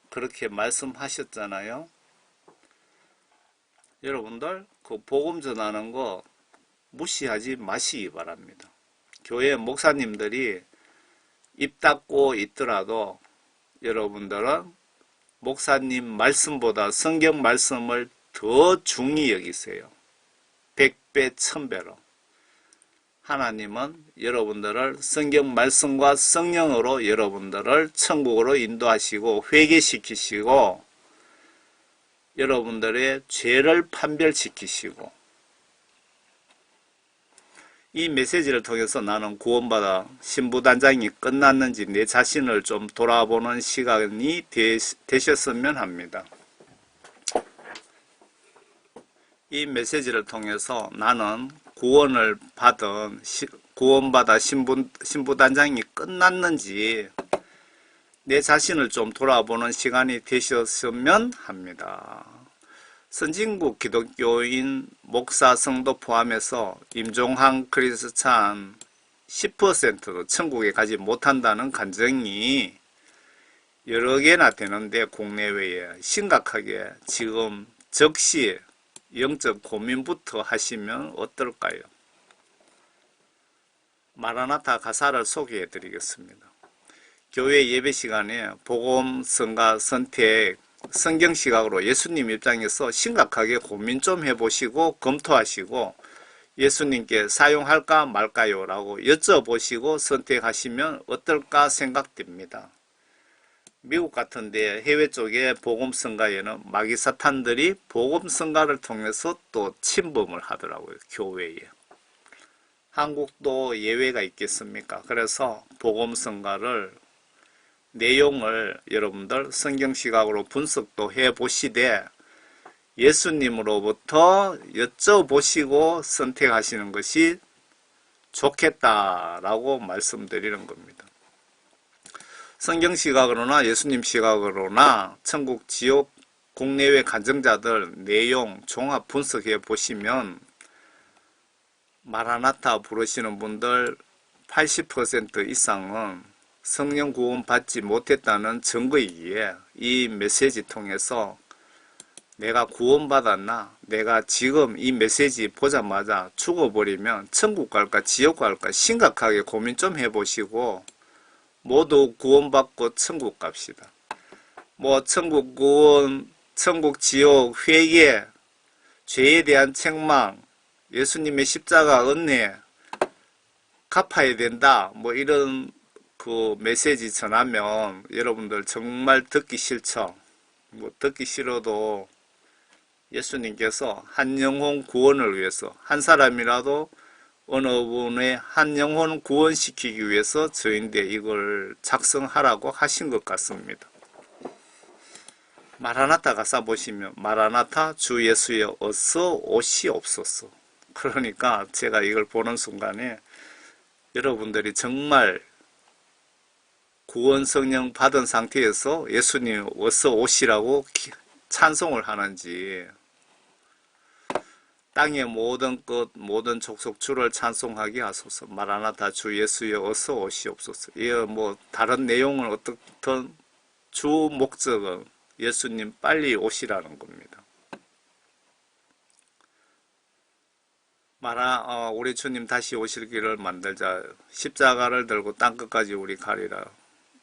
그렇게 말씀하셨잖아요. 여러분들 그 복음 전하는 거 무시하지 마시기 바랍니다. 교회 목사님들이 입 닫고 있더라도 여러분들은 목사님 말씀보다 성경 말씀을 더 중히 여기세요. 100배, 1000배로. 하나님은 여러분들을 성경 말씀과 성령으로 여러분들을 천국으로 인도하시고 회개시키시고 여러분들의 죄를 판별시키시고 이 메시지를 통해서 나는 구원받아 신부단장이 끝났는지 내 자신을 좀 돌아보는 시간이 되셨으면 합니다. 이 메시지를 통해서 나는 구원받아 신부단장이 끝났는지 내 자신을 좀 돌아보는 시간이 되셨으면 합니다. 선진국 기독교인 목사 성도 포함해서 임종한 크리스찬 10%도 천국에 가지 못한다는 간증이 여러 개나 되는데 국내외에 심각하게 지금 즉시 영적 고민부터 하시면 어떨까요? 마라나타 가사를 소개해 드리겠습니다. 교회 예배 시간에 복음, 성가, 선택, 성경 시각으로 예수님 입장에서 심각하게 고민 좀 해보시고 검토하시고 예수님께 사용할까 말까요? 라고 여쭤보시고 선택하시면 어떨까 생각됩니다. 미국 같은데 해외 쪽에 복음성가에는 마귀 사탄들이 복음성가를 통해서 또 침범을 하더라고요. 교회에. 한국도 예외가 있겠습니까? 그래서 복음성가를 내용을 여러분들 성경 시각으로 분석도 해보시되 예수님으로부터 여쭤보시고 선택하시는 것이 좋겠다라고 말씀드리는 겁니다. 성경 시각으로나 예수님 시각으로나 천국 지옥 국내외 간증자들 내용 종합 분석해 보시면 마라나타 부르시는 분들 80% 이상은 성령 구원 받지 못했다는 증거이기에 이 메시지 통해서 내가 구원받았나? 내가 지금 이 메시지 보자마자 죽어버리면 천국 갈까 지옥 갈까 심각하게 고민 좀 해보시고 모두 구원받고 천국 갑시다. 뭐 천국 구원, 천국 지옥, 회개, 죄에 대한 책망, 예수님의 십자가 은혜 갚아야 된다. 뭐 이런 그 메시지 전하면 여러분들 정말 듣기 싫죠. 뭐 듣기 싫어도 예수님께서 한 영혼 구원을 위해서 한 사람이라도 어느 분의 한 영혼 구원시키기 위해서 저인데 이걸 작성하라고 하신 것 같습니다. 마라나타 가사 보시면 마라나타 주 예수여 어서 오시옵소서. 그러니까 제가 이걸 보는 순간에 여러분들이 정말 구원 성령 받은 상태에서 예수님 어서 오시라고 찬송을 하는지 땅의 모든 끝 모든 족속 주를 찬송하게 하소서. 마라나타 주 예수여 어서 오시옵소서. 이 뭐 다른 내용은 어떻든 주 목적은 예수님 빨리 오시라는 겁니다. 우리 주님 다시 오실 길을 만들자. 십자가를 들고 땅끝까지 우리 가리라.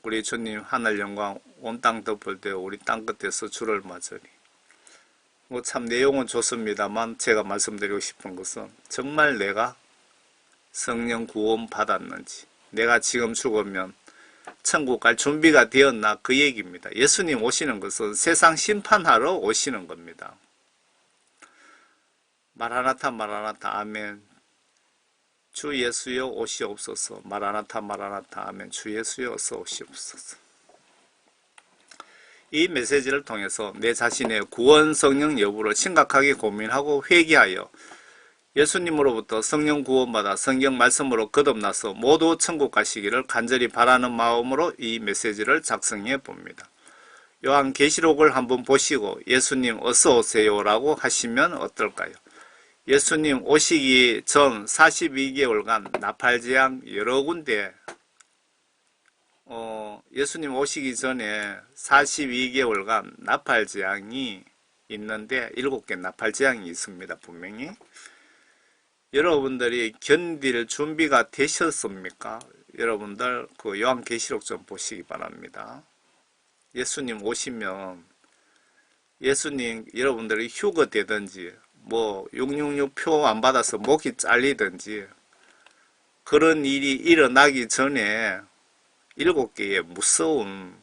우리 주님 하늘 영광 온 땅 덮을 때 우리 땅끝에서 주를 맞으리. 뭐 참 내용은 좋습니다만 제가 말씀드리고 싶은 것은 정말 내가 성령 구원 받았는지 내가 지금 죽으면 천국 갈 준비가 되었나 그 얘기입니다. 예수님 오시는 것은 세상 심판하러 오시는 겁니다. 마라나타 마라나타 아멘. 주 예수여 오시옵소서. 마라나타 마라나타 아멘. 주 예수여 어서 오시옵소서. 이 메시지를 통해서 내 자신의 구원 성령 여부를 심각하게 고민하고 회개하여 예수님으로부터 성령 구원받아 성경 말씀으로 거듭나서 모두 천국 가시기를 간절히 바라는 마음으로 이 메시지를 작성해 봅니다. 요한계시록을 한번 보시고 예수님 어서 오세요 라고 하시면 어떨까요? 예수님 오시기 전 42개월간 나팔재앙 여러 군데 예수님 오시기 전에 42개월간 나팔재앙이 있는데 7개 나팔재앙이 있습니다. 분명히 여러분들이 견딜 준비가 되셨습니까? 여러분들 그 요한계시록 좀 보시기 바랍니다. 예수님 오시면 예수님 여러분들이 휴거 되든지 뭐 666 표 안 받아서 목이 잘리든지 그런 일이 일어나기 전에 7개의 무서운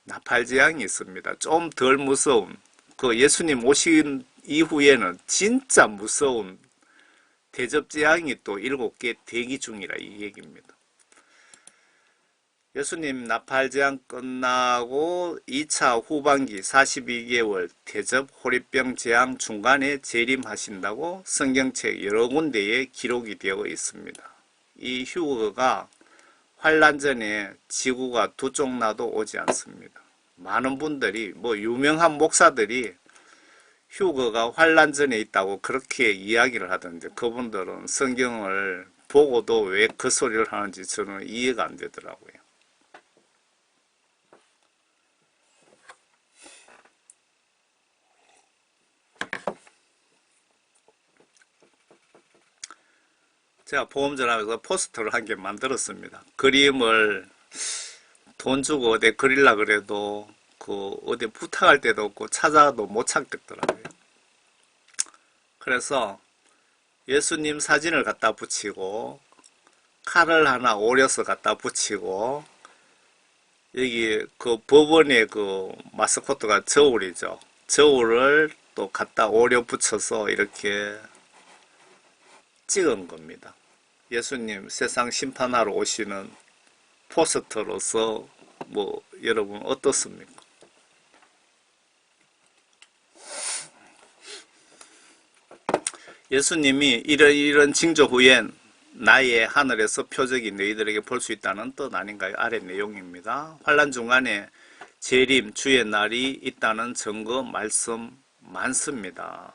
나팔재앙이 있습니다. 좀 덜 무서운 그 예수님 오신 이후에는 진짜 무서운 대접재앙이 또 7개 대기 중이라 이 얘기입니다. 예수님 나팔재앙 끝나고 2차 후반기 42개월 대접 호리병 재앙 중간에 재림하신다고 성경책 여러 군데에 기록이 되어 있습니다. 이 휴거가 환란 전에 지구가 두 쪽 나도 오지 않습니다. 많은 분들이 뭐 유명한 목사들이 휴거가 환란 전에 있다고 그렇게 이야기를 하던데 그분들은 성경을 보고도 왜 그 소리를 하는지 저는 이해가 안 되더라고요. 제가 보험전화에서 포스터를 한 개 만들었습니다. 그림을 돈 주고 어디 그리려 그래도 그 어디 부탁할 때도 없고 찾아도 못 찾겠더라고요. 그래서 예수님 사진을 갖다 붙이고 칼을 하나 오려서 갖다 붙이고 여기 그 법원의 그 마스코트가 저울이죠. 저울을 또 갖다 오려 붙여서 이렇게 찍은 겁니다. 예수님 세상 심판하러 오시는 포스터로서 뭐 여러분 어떻습니까? 예수님이 이런 징조 후엔 나의 하늘에서 표적이 너희들에게 볼 수 있다는 뜻 아닌가요? 아래 내용입니다. 환란 중간에 재림 주의 날이 있다는 증거 말씀 많습니다.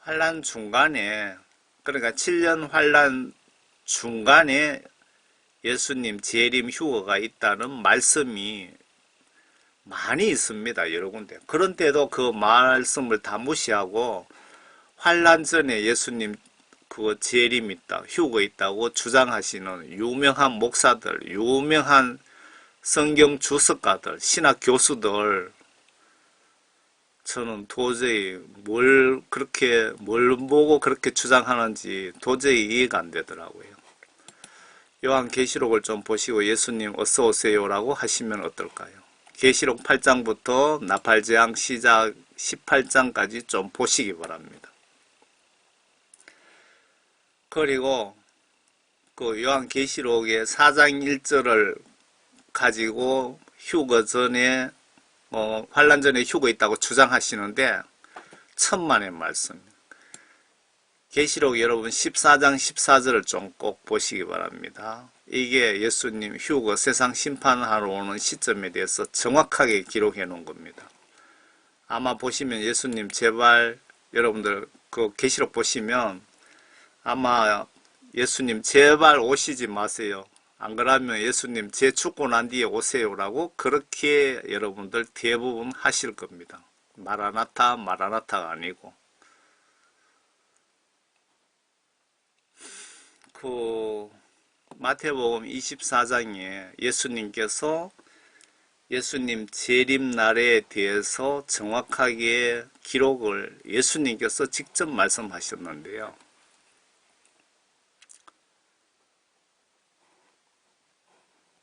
환란 중간에 그러니까 7년 환란 중간에 예수님 재림 휴거가 있다는 말씀이 많이 있습니다. 여러 군데. 그런데도 그 말씀을 다 무시하고 환란 전에 예수님 그 재림 있다, 휴거 있다고 주장하시는 유명한 목사들, 유명한 성경 주석가들, 신학 교수들 저는 도저히 뭘 보고 그렇게 주장하는지 도저히 이해가 안 되더라고요. 요한계시록을 좀 보시고 예수님 어서 오세요라고 하시면 어떨까요? 계시록 8장부터 나팔재앙 시작 18장까지 좀 보시기 바랍니다. 그리고 그 요한계시록의 4장 1절을 가지고 휴거 전에 환란 전에 휴거 있다고 주장하시는데 천만의 말씀. 계시록 여러분 14장 14절을 좀 꼭 보시기 바랍니다. 이게 예수님 휴거 세상 심판하러 오는 시점에 대해서 정확하게 기록해 놓은 겁니다. 아마 보시면 예수님 제발 여러분들 그 계시록 보시면 아마 예수님 제발 오시지 마세요. 안 그러면 예수님 제 죽고 난 뒤에 오세요라고 그렇게 여러분들 대부분 하실 겁니다. 마라나타 마라나타가 아니고 그 마태복음 24장에 예수님께서 예수님 재림 날에 대해서 정확하게 기록을 예수님께서 직접 말씀하셨는데요.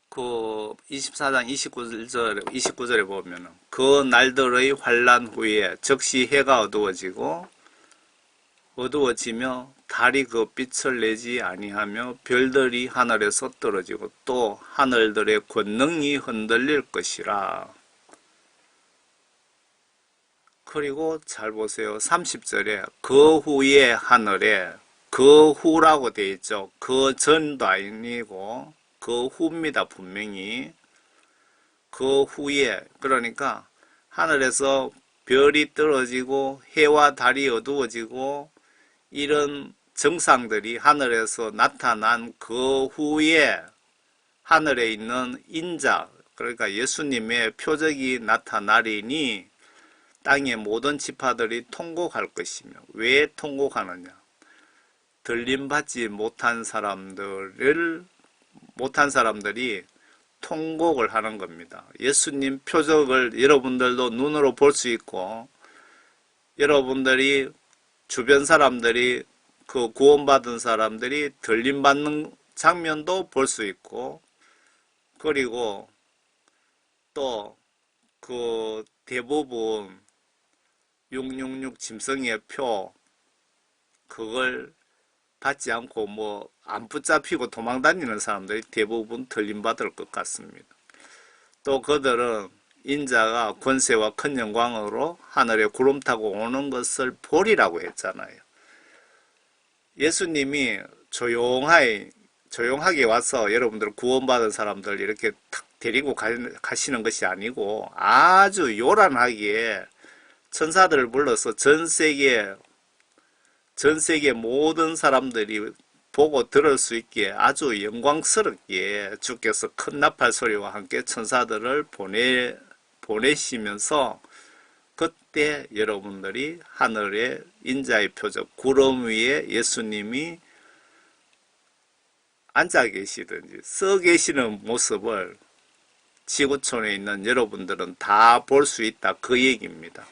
그 24장 29절에 보면은 그 날들의 환란 후에 즉시 해가 어두워지며 달이 그 빛을 내지 아니하며 별들이 하늘에서 떨어지고 또 하늘들의 권능이 흔들릴 것이라. 그리고 잘 보세요. 30절에 그 후에 하늘에 그 후라고 되어 있죠. 그 전도 아니고 그 후입니다. 분명히 그 후에 그러니까 하늘에서 별이 떨어지고 해와 달이 어두워지고 이런 정상들이 하늘에서 나타난 그 후에 하늘에 있는 인자 그러니까 예수님의 표적이 나타나리니 땅의 모든 지파들이 통곡할 것이며 왜 통곡하느냐 들림받지 못한 사람들이 통곡을 하는 겁니다. 예수님 표적을 여러분들도 눈으로 볼 수 있고, 여러분들이 주변 사람들이 그 구원받은 사람들이 들림받는 장면도 볼 수 있고, 그리고 또 그 대부분 666 짐승의 표 그걸 받지 않고 뭐 안 붙잡히고 도망다니는 사람들이 대부분 들림받을 것 같습니다. 또 그들은 인자가 권세와 큰 영광으로 하늘에 구름 타고 오는 것을 보리라고 했잖아요. 예수님이 조용하게 와서 여러분들 구원받은 사람들 이렇게 탁 데리고 가시는 것이 아니고 아주 요란하게 천사들을 불러서 전 세계 모든 사람들이 보고 들을 수 있게 아주 영광스럽게 주께서 큰 나팔 소리와 함께 천사들을 보내시면서 그때 여러분들이 하늘의 인자의 표적 구름 위에 예수님이 앉아 계시든지 서 계시는 모습을 지구촌에 있는 여러분들은 다 볼 수 있다, 그 얘기입니다.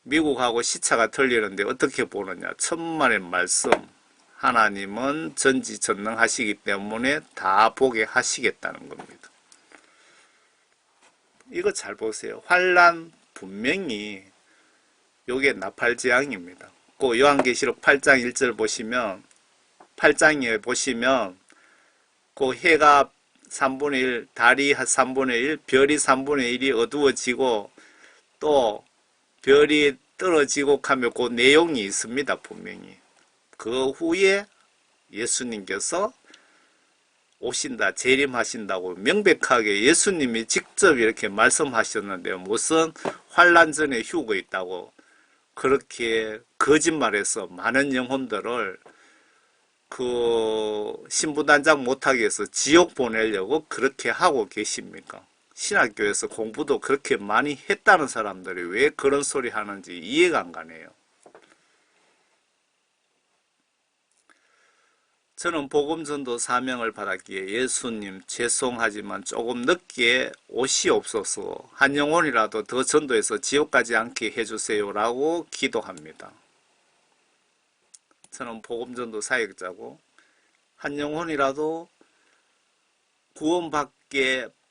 미국하고 시차가 틀리는데 어떻게 보느냐? 천만의 말씀. 하나님은 전지전능하시기 때문에 다 보게 하시겠다는 겁니다. 이거 잘 보세요. 환란 분명히 요게 나팔재앙입니다. 그 요한계시록 8장 1절 보시면 8장에 보시면 그 해가 3분의 1, 달이 3분의 1, 별이 3분의 1이 어두워지고 또 별이 떨어지고 하면 그 내용이 있습니다. 분명히. 그 후에 예수님께서 오신다, 재림하신다고 명백하게 예수님이 직접 이렇게 말씀하셨는데 무슨 환란 전에 휴거 있다고 그렇게 거짓말해서 많은 영혼들을 그 신부단장 못하게 해서 지옥 보내려고 그렇게 하고 계십니까? 신학교에서 공부도 그렇게 많이 했다는 사람들이 왜 그런 소리 하는지 이해가 안 가네요. 저는 복음전도 사명을 받았기에 예수님 죄송하지만 조금 늦게 오시옵소서 한 영혼이라도 더 전도해서 지옥 가지 않게 해주세요 라고 기도합니다. 저는 복음전도 사역자고 한 영혼이라도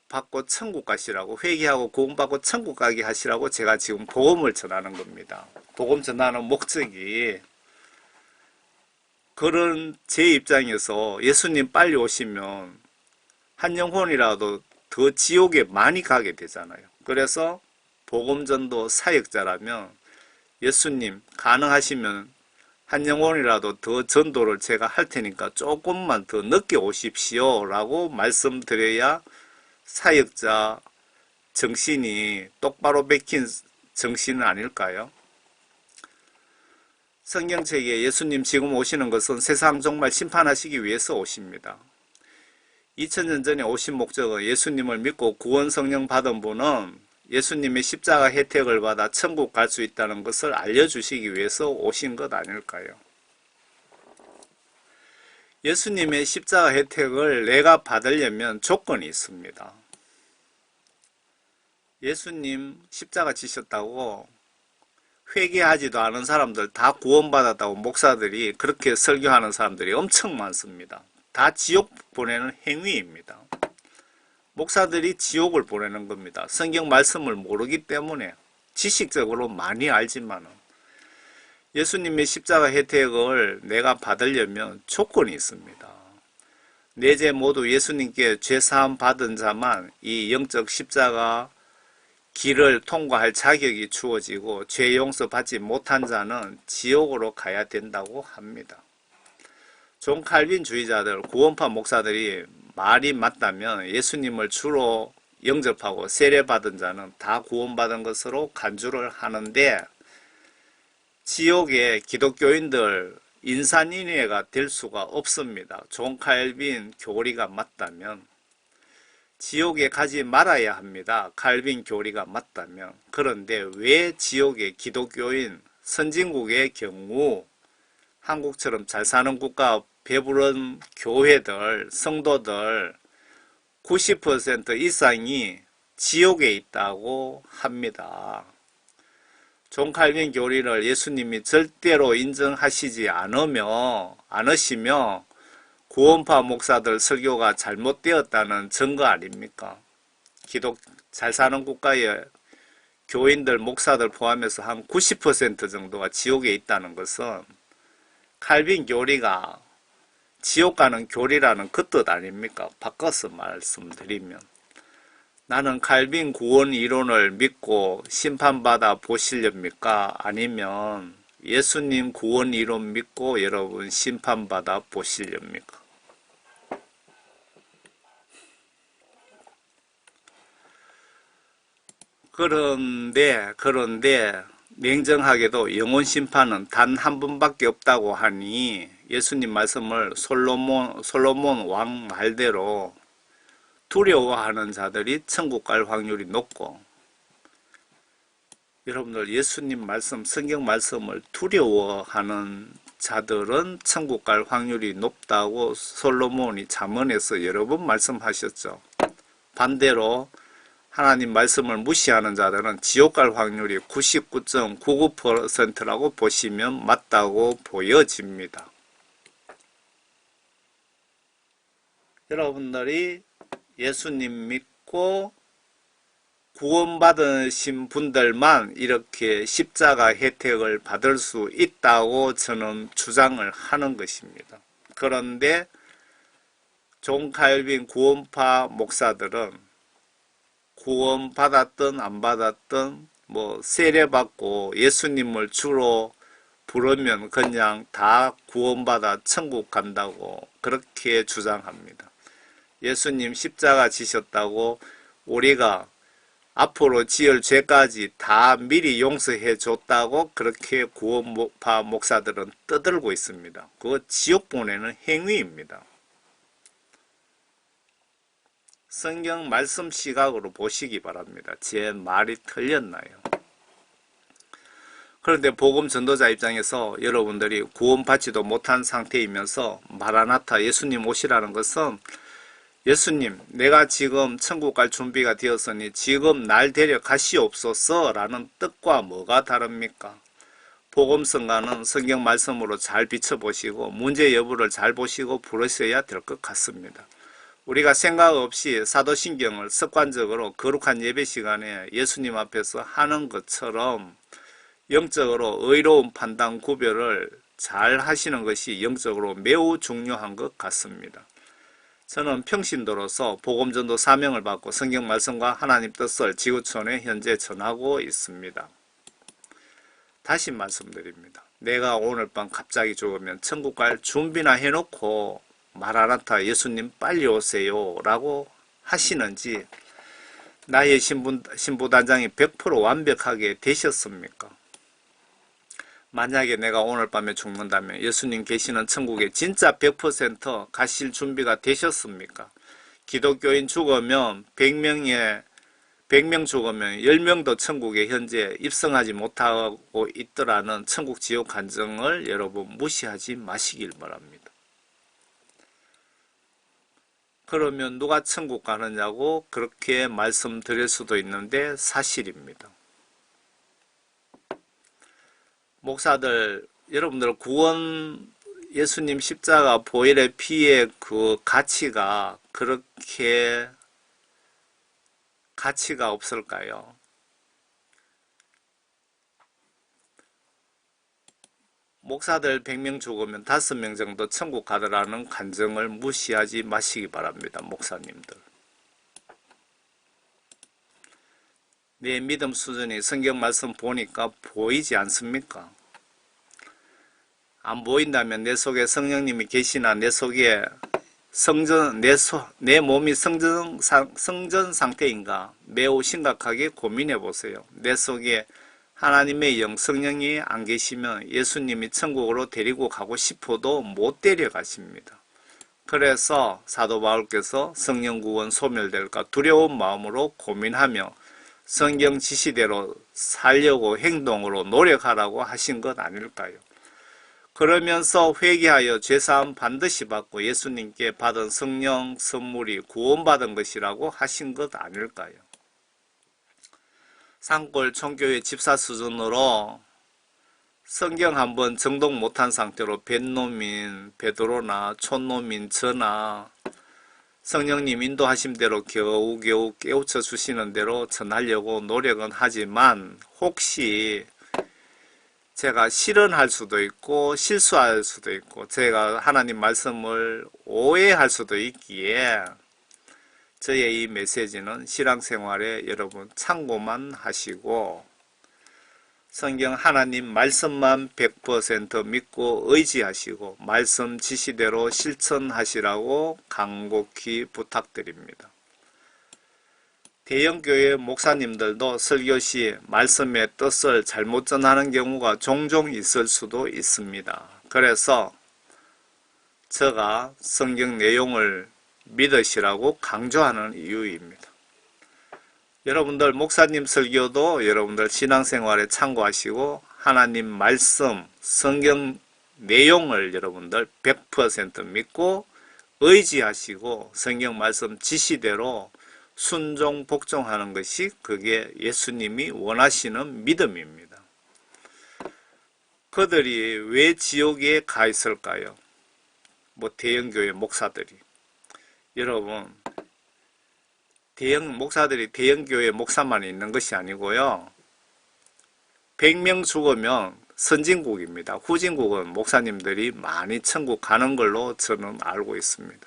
받고 천국 가시라고 회개하고 구원받고 천국 가게 하시라고 제가 지금 복음을 전하는 겁니다. 복음 전하는 목적이 그런 제 입장에서 예수님 빨리 오시면 한 영혼이라도 더 지옥에 많이 가게 되잖아요. 그래서 복음전도 사역자라면 예수님 가능하시면 한 영혼이라도 더 전도를 제가 할 테니까 조금만 더 늦게 오십시오 라고 말씀드려야 사역자 정신이 똑바로 박힌 정신은 아닐까요? 성경책에 예수님 지금 오시는 것은 세상 정말 심판하시기 위해서 오십니다. 2000년 전에 오신 목적은 예수님을 믿고 구원 성령 받은 분은 예수님의 십자가 혜택을 받아 천국 갈 수 있다는 것을 알려주시기 위해서 오신 것 아닐까요? 예수님의 십자가 혜택을 내가 받으려면 조건이 있습니다. 예수님 십자가 지셨다고 회개하지도 않은 사람들 다 구원받았다고 목사들이 그렇게 설교하는 사람들이 엄청 많습니다. 다 지옥 보내는 행위입니다. 목사들이 지옥을 보내는 겁니다. 성경 말씀을 모르기 때문에 지식적으로 많이 알지만 예수님의 십자가 혜택을 내가 받으려면 조건이 있습니다. 내 죄 모두 예수님께 죄사함 받은 자만 이 영적 십자가 길을 통과할 자격이 주어지고 죄 용서받지 못한 자는 지옥으로 가야 된다고 합니다. 존 칼빈주의자들, 구원파 목사들이 말이 맞다면 예수님을 주로 영접하고 세례받은 자는 다 구원받은 것으로 간주를 하는데 지옥의 기독교인들 인산인해가 될 수가 없습니다. 존 칼빈 교리가 맞다면 지옥에 가지 말아야 합니다. 칼빈 교리가 맞다면. 그런데 왜 지옥의 기독교인 선진국의 경우 한국처럼 잘 사는 국가 배부른 교회들, 성도들 90% 이상이 지옥에 있다고 합니다. 존 칼빈 교리를 예수님이 절대로 인정하시지 않으시며 구원파 목사들 설교가 잘못되었다는 증거 아닙니까? 잘 사는 국가의 교인들, 목사들 포함해서 한 90% 정도가 지옥에 있다는 것은 칼빈 교리가 지옥 가는 교리라는 그 뜻 아닙니까? 바꿔서 말씀드리면 나는 칼빈 구원 이론을 믿고 심판받아 보시렵니까? 아니면 예수님 구원 이론 믿고 여러분 심판받아 보시렵니까? 그런데 냉정하게도 영혼 심판은 단 한 번밖에 없다고 하니 예수님 말씀을 솔로몬 왕 말대로 두려워하는 자들이 천국 갈 확률이 높고, 여러분들 예수님 말씀, 성경 말씀을 두려워하는 자들은 천국 갈 확률이 높다고 솔로몬이 잠언에서 여러 번 말씀하셨죠. 반대로 하나님 말씀을 무시하는 자들은 지옥 갈 확률이 99.99%라고 보시면 맞다고 보여집니다. 여러분들이 예수님 믿고 구원받으신 분들만 이렇게 십자가 혜택을 받을 수 있다고 저는 주장을 하는 것입니다. 그런데 존 칼빈 구원파 목사들은 구원받았든 안 받았든 세례받고 예수님을 주로 부르면 그냥 다 구원받아 천국 간다고 그렇게 주장합니다. 예수님 십자가 지셨다고 우리가 앞으로 지을 죄까지 다 미리 용서해 줬다고 그렇게 구원파 목사들은 떠들고 있습니다. 그거 지옥 보내는 행위입니다. 성경 말씀 시각으로 보시기 바랍니다. 제 말이 틀렸나요? 그런데 복음 전도자 입장에서 여러분들이 구원받지도 못한 상태이면서 마라나타 예수님 오시라는 것은 예수님, 내가 지금 천국 갈 준비가 되었으니 지금 날 데려가시옵소서 라는 뜻과 뭐가 다릅니까? 복음성가는 성경 말씀으로 잘 비춰보시고 문제 여부를 잘 보시고 부르셔야 될 것 같습니다. 우리가 생각 없이 사도신경을 습관적으로 거룩한 예배 시간에 예수님 앞에서 하는 것처럼 영적으로 의로운 판단 구별을 잘 하시는 것이 영적으로 매우 중요한 것 같습니다. 저는 평신도로서 복음전도 사명을 받고 성경 말씀과 하나님 뜻을 지구촌에 현재 전하고 있습니다. 다시 말씀드립니다. 내가 오늘 밤 갑자기 죽으면 천국 갈 준비나 해놓고 마라나타 예수님 빨리 오세요 라고 하시는지 나의 신부단장이 100% 완벽하게 되셨습니까? 만약에 내가 오늘 밤에 죽는다면 예수님 계시는 천국에 진짜 100% 가실 준비가 되셨습니까? 기독교인 죽으면 100명 죽으면 10명도 천국에 현재 입성하지 못하고 있더라는 천국 지옥 간증을 여러분 무시하지 마시길 바랍니다. 그러면 누가 천국 가느냐고 그렇게 말씀드릴 수도 있는데 사실입니다. 목사들, 여러분들 구원 예수님 십자가 보혈의 피의 그 가치가 그렇게 가치가 없을까요? 목사들 100명 죽으면 5명 정도 천국 가더라는 간증을 무시하지 마시기 바랍니다. 목사님들. 내 믿음 수준이 성경 말씀 보니까 보이지 않습니까? 안 보인다면 내 속에 성령님이 계시나 내 속에 내 몸이 성전 상태인가 매우 심각하게 고민해 보세요. 내 속에 하나님의 영 성령이 안 계시면 예수님이 천국으로 데리고 가고 싶어도 못 데려가십니다. 그래서 사도 바울께서 성령 구원 소멸될까 두려운 마음으로 고민하며 성경 지시대로 살려고 행동으로 노력하라고 하신 것 아닐까요? 그러면서 회개하여 죄사함 반드시 받고 예수님께 받은 성령 선물이 구원받은 것이라고 하신 것 아닐까요? 산골 총교회 집사 수준으로 성경 한번 정독 못한 상태로 뱃놈인 베드로나 촌놈인 저나 성령님 인도하신 대로 겨우겨우 깨우쳐 주시는 대로 전하려고 노력은 하지만 혹시 제가 실언할 수도 있고 실수할 수도 있고 제가 하나님 말씀을 오해할 수도 있기에 저의 이 메시지는 신앙생활에 여러분 참고만 하시고 성경 하나님 말씀만 100% 믿고 의지하시고 말씀 지시대로 실천하시라고 간곡히 부탁드립니다. 대형교회 목사님들도 설교 시 말씀의 뜻을 잘못 전하는 경우가 종종 있을 수도 있습니다. 그래서 제가 성경 내용을 믿으시라고 강조하는 이유입니다. 여러분들 목사님 설교도 여러분들 신앙생활에 참고하시고 하나님 말씀, 성경 내용을 여러분들 100% 믿고 의지하시고 성경 말씀 지시대로 순종 복종하는 것이 그게 예수님이 원하시는 믿음입니다. 그들이 왜 지옥에 가 있을까요? 대형교회 목사들이. 여러분, 목사들이 대형교회 목사만 있는 것이 아니고요. 100명 죽으면 선진국입니다. 후진국은 목사님들이 많이 천국 가는 걸로 저는 알고 있습니다.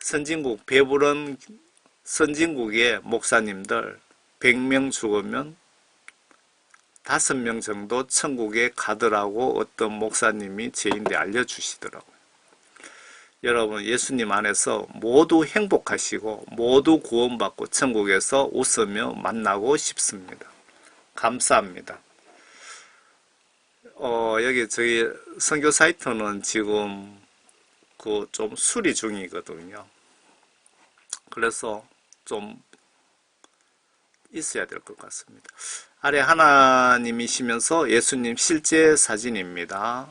선진국, 배부른 선진국의 목사님들 100명 죽으면 5명 정도 천국에 가더라고 어떤 목사님이 제인데 알려주시더라고요. 여러분 예수님 안에서 모두 행복하시고 모두 구원받고 천국에서 웃으며 만나고 싶습니다. 감사합니다. 여기 저희 선교 사이트는 지금 좀 수리 중이거든요. 그래서 좀 있어야 될 것 같습니다. 아래 하나님이시면서 예수님 실제 사진입니다.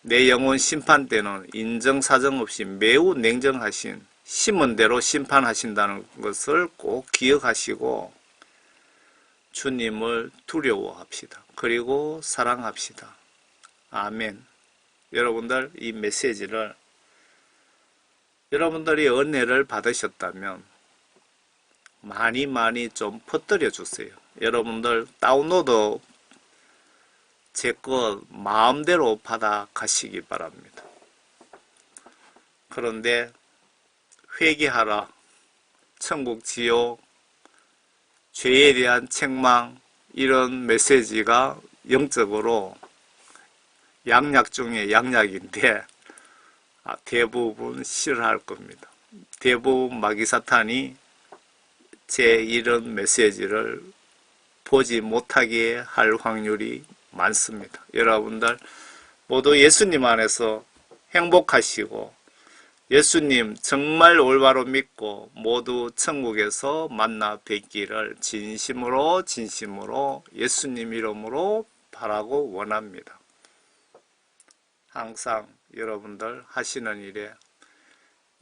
내 영혼 심판 때는 인정사정 없이 매우 냉정하신 심은 대로 심판하신다는 것을 꼭 기억하시고 주님을 두려워합시다. 그리고 사랑합시다. 아멘. 여러분들 이 메시지를 여러분들이 은혜를 받으셨다면 많이 좀 퍼뜨려 주세요. 여러분들 다운로드 제 것 마음대로 받아 가시기 바랍니다. 그런데 회개하라, 천국 지옥, 죄에 대한 책망 이런 메시지가 영적으로 양약 중에 양약인데 대부분 싫어할 겁니다. 대부분 마귀사탄이 제 이런 메시지를 보지 못하게 할 확률이 많습니다. 여러분들 모두 예수님 안에서 행복하시고 예수님 정말 올바로 믿고 모두 천국에서 만나 뵙기를 진심으로 예수님 이름으로 바라고 원합니다. 항상 여러분들 하시는 일에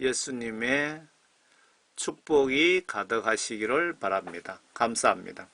예수님의 축복이 가득하시기를 바랍니다. 감사합니다.